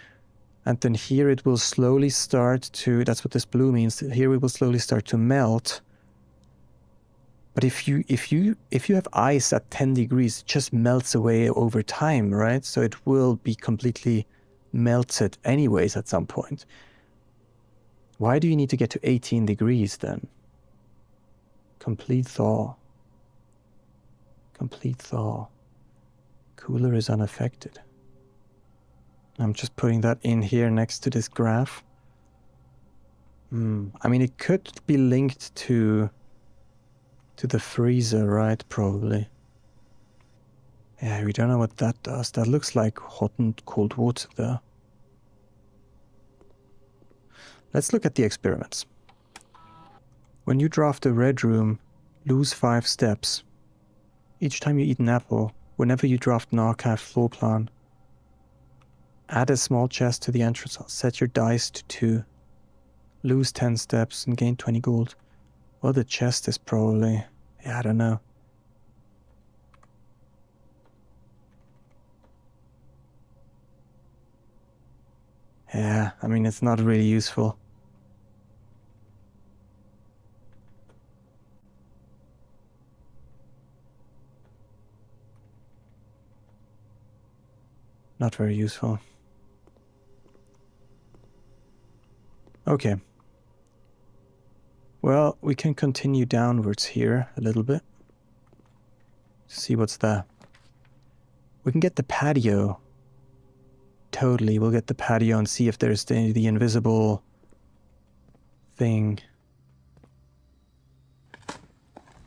And then here it will slowly start to, that's what this blue means. Here it will slowly start to melt. But if you have ice at 10 degrees, it just melts away over time, right? So it will be completely melted anyways at some point. Why do you need to get to 18 degrees then? Complete thaw. Complete thaw. Cooler is unaffected. I'm just putting that in here next to this graph. I mean, it could be linked to the freezer, right? Probably. Yeah, we don't know what that does. That looks like hot and cold water there. Let's look at the experiments. When you draft a red room, lose 5 steps. Each time you eat an apple, whenever you draft an archive floor plan, add a small chest to the entrance. Set your dice to 2. Lose 10 steps and gain 20 gold. Well, the chest is probably... Yeah, I don't know. Yeah, I mean, it's not really useful. Not very useful. Okay. Well, we can continue downwards here a little bit. See what's there. We can get the patio. Totally, we'll get the patio and see if there's the invisible thing.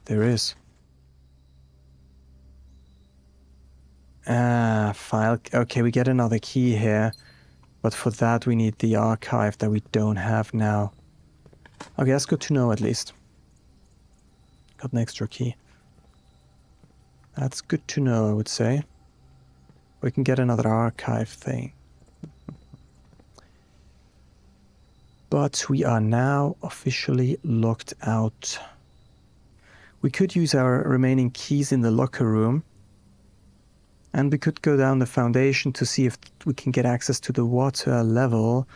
There is. File. Okay, we get another key here. But for that we need the archive that we don't have now. Okay, that's good to know at least. Got an extra key. That's good to know, I would say. We can get another archive thing. But we are now officially locked out. We could use our remaining keys in the locker room And we could go down the foundation to see if we can get access to the water level.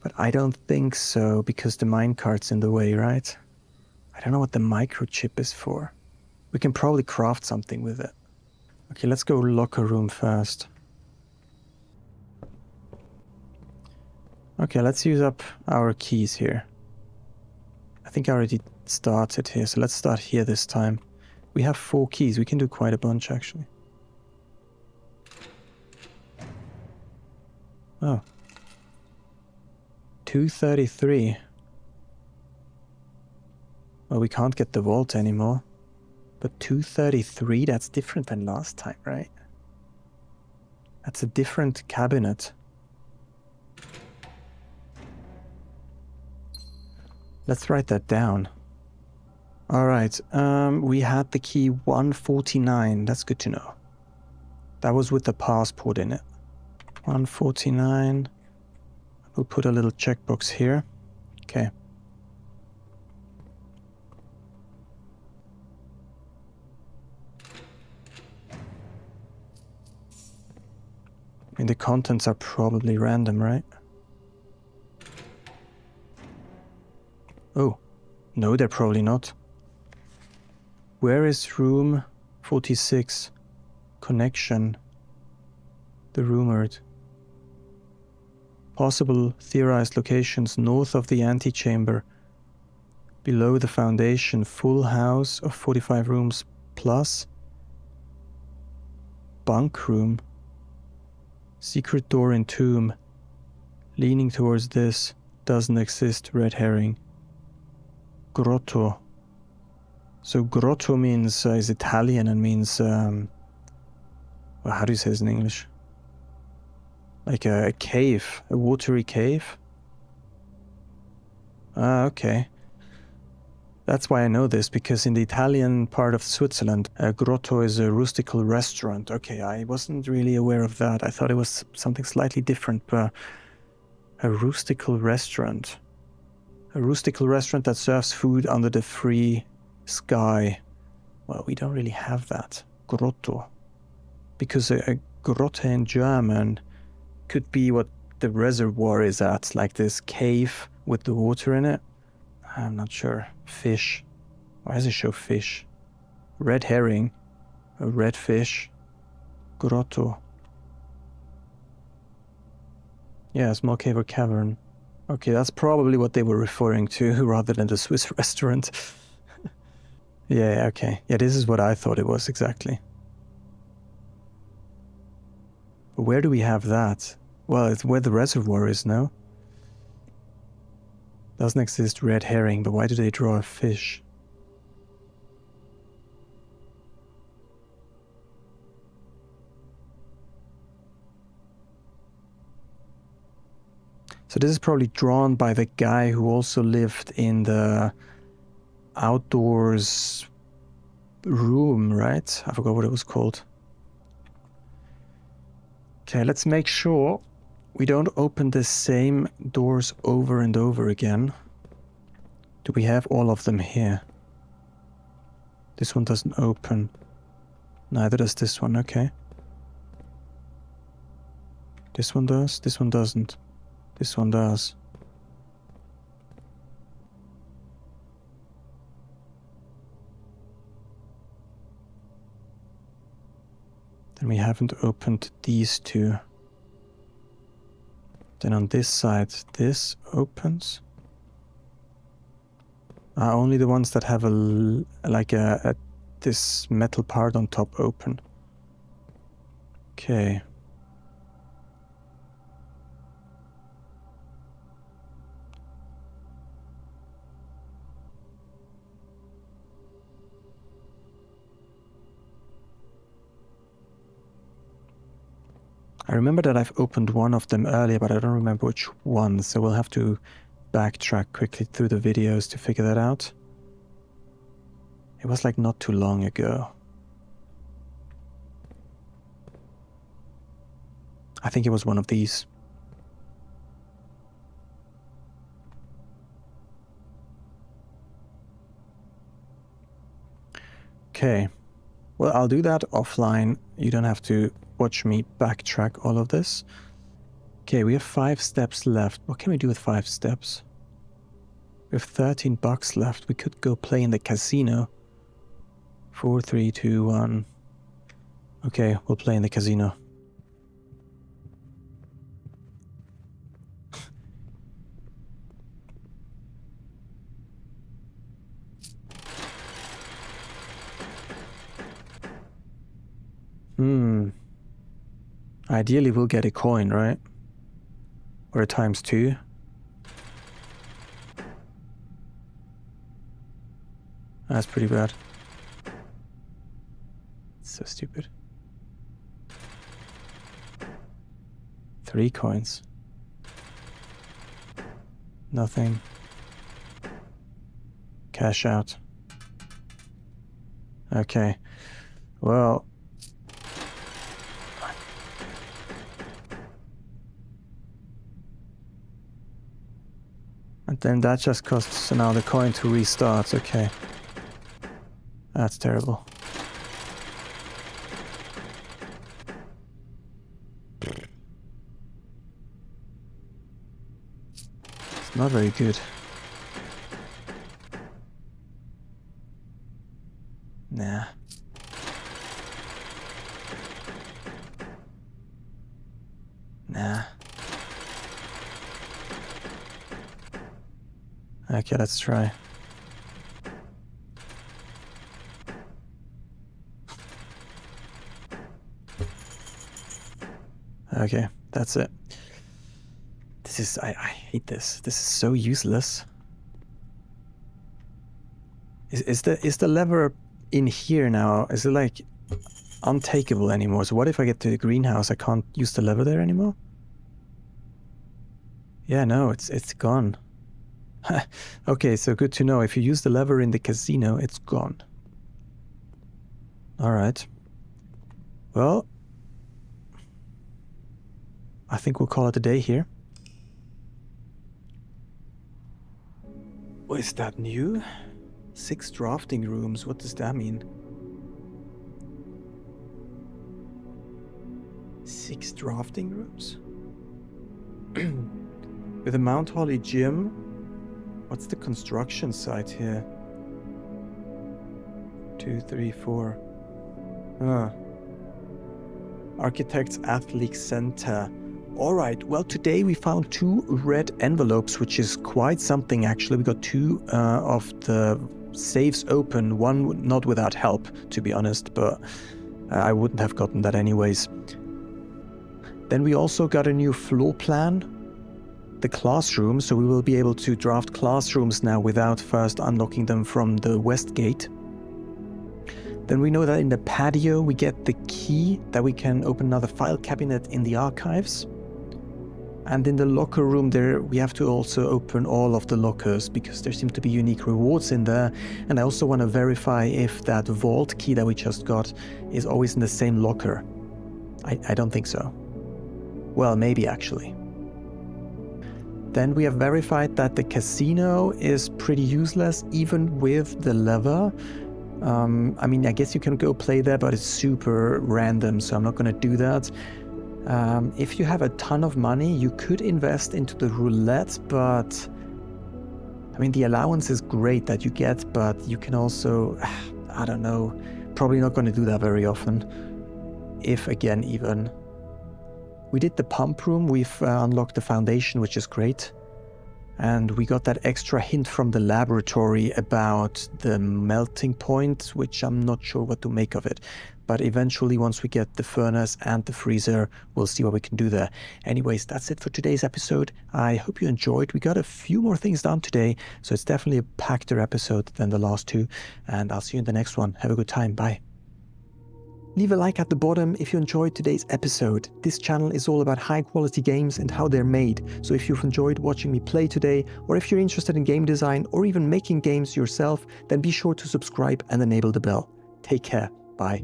But I don't think so, because the minecart's in the way, right? I don't know what the microchip is for. We can probably craft something with it. Okay, let's go locker room first. Okay, let's use up our keys here. I think I already started here, so let's start here this time. We have 4 keys. We can do quite a bunch, actually. Oh. 233. Well, we can't get the vault anymore. But 233, that's different than last time, right? That's a different cabinet. Let's write that down. Alright, we had the key 149. That's good to know. That was with the passport in it. 149. We'll put a little checkbox here. Okay. I mean, the contents are probably random, right? Oh, no, they're probably not. Where is room 46? Connection. The rumored. Possible theorized locations north of the antechamber. Below the foundation, full house of 45 rooms plus bunk room. Secret door in tomb. Leaning towards this. Doesn't exist. Red herring. Grotto. So grotto means is Italian and means well, how do you say this in English? Like a cave, a watery cave. Ah, okay. That's why I know this, because in the Italian part of Switzerland, a grotto is a rustical restaurant. Okay, I wasn't really aware of that. I thought it was something slightly different, but a rustical restaurant. A rustical restaurant that serves food under the free sky. Well, we don't really have that. Grotto. Because a grotte in German could be what the reservoir is at, like this cave with the water in it. I'm not sure. Fish. Why does it show fish? Red herring. A red fish. Grotto. Yeah, small cave or cavern. Okay, that's probably what they were referring to rather than the Swiss restaurant. Yeah, okay. Yeah, this is what I thought it was exactly. But where do we have that? Well, it's where the reservoir is, no? Doesn't exist red herring, but why do they draw a fish? So this is probably drawn by the guy who also lived in the outdoors room, right? I forgot what it was called. Okay, let's make sure we don't open the same doors over and over again. Do we have all of them here? This one doesn't open. Neither does this one, okay. This one does, this one doesn't. This one does. Then we haven't opened these two. Then on this side, this opens. Only the ones that have this metal part on top open. Okay. I remember that I've opened one of them earlier, but I don't remember which one, so we'll have to backtrack quickly through the videos to figure that out. It was like not too long ago. I think it was one of these. Okay. Well, I'll do that offline. You don't have to watch me backtrack all of this. Okay, we have 5 steps left. What can we do with 5 steps? We have 13 bucks left. We could go play in the casino. 4, 3, 2, 1. Okay, we'll play in the casino. Ideally, we'll get a coin, right? Or a ×2. That's pretty bad. So stupid. 3 coins. Nothing. Cash out. Okay. Well. And then that just costs another coin to restart. Okay. That's terrible. It's not very good. Nah. Nah. Okay, let's try. Okay, that's it. This is... I hate this. This is so useless. Is the lever in here now? Is it like untakeable anymore? So what if I get to the greenhouse? I can't use the lever there anymore? Yeah, no, it's gone. Okay, so good to know. If you use the lever in the casino, it's gone. Alright. Well, I think we'll call it a day here. What is that new? 6 drafting rooms. What does that mean? 6 drafting rooms? With a Mount Holly gym. What's the construction site here? 2, 3, 4. Architects Athlete Center. Alright, well today we found 2 red envelopes, which is quite something actually. We got 2 of the safes open, one not without help, to be honest, but I wouldn't have gotten that anyways. Then we also got a new floor plan. The classroom, so we will be able to draft classrooms now without first unlocking them from the west gate. Then we know that in the patio we get the key that we can open another file cabinet in the archives. And in the locker room there we have to also open all of the lockers because there seem to be unique rewards in there. And I also want to verify if that vault key that we just got is always in the same locker. I don't think so. Well, maybe actually. Then we have verified that the casino is pretty useless even with the lever. I mean, I guess you can go play there, but it's super random, so I'm not going to do that. If you have a ton of money, you could invest into the roulette, but I mean, the allowance is great that you get, but you can also, I don't know, probably not going to do that very often. If again, even. We did the pump room, we've unlocked the foundation, which is great. And we got that extra hint from the laboratory about the melting point, which I'm not sure what to make of it. But eventually, once we get the furnace and the freezer, we'll see what we can do there. Anyways, that's it for today's episode. I hope you enjoyed. We got a few more things done today, so it's definitely a packeder episode than the last 2. And I'll see you in the next one. Have a good time. Bye. Leave a like at the bottom if you enjoyed today's episode. This channel is all about high quality games and how they're made. So if you've enjoyed watching me play today, or if you're interested in game design or even making games yourself, then be sure to subscribe and enable the bell. Take care. Bye.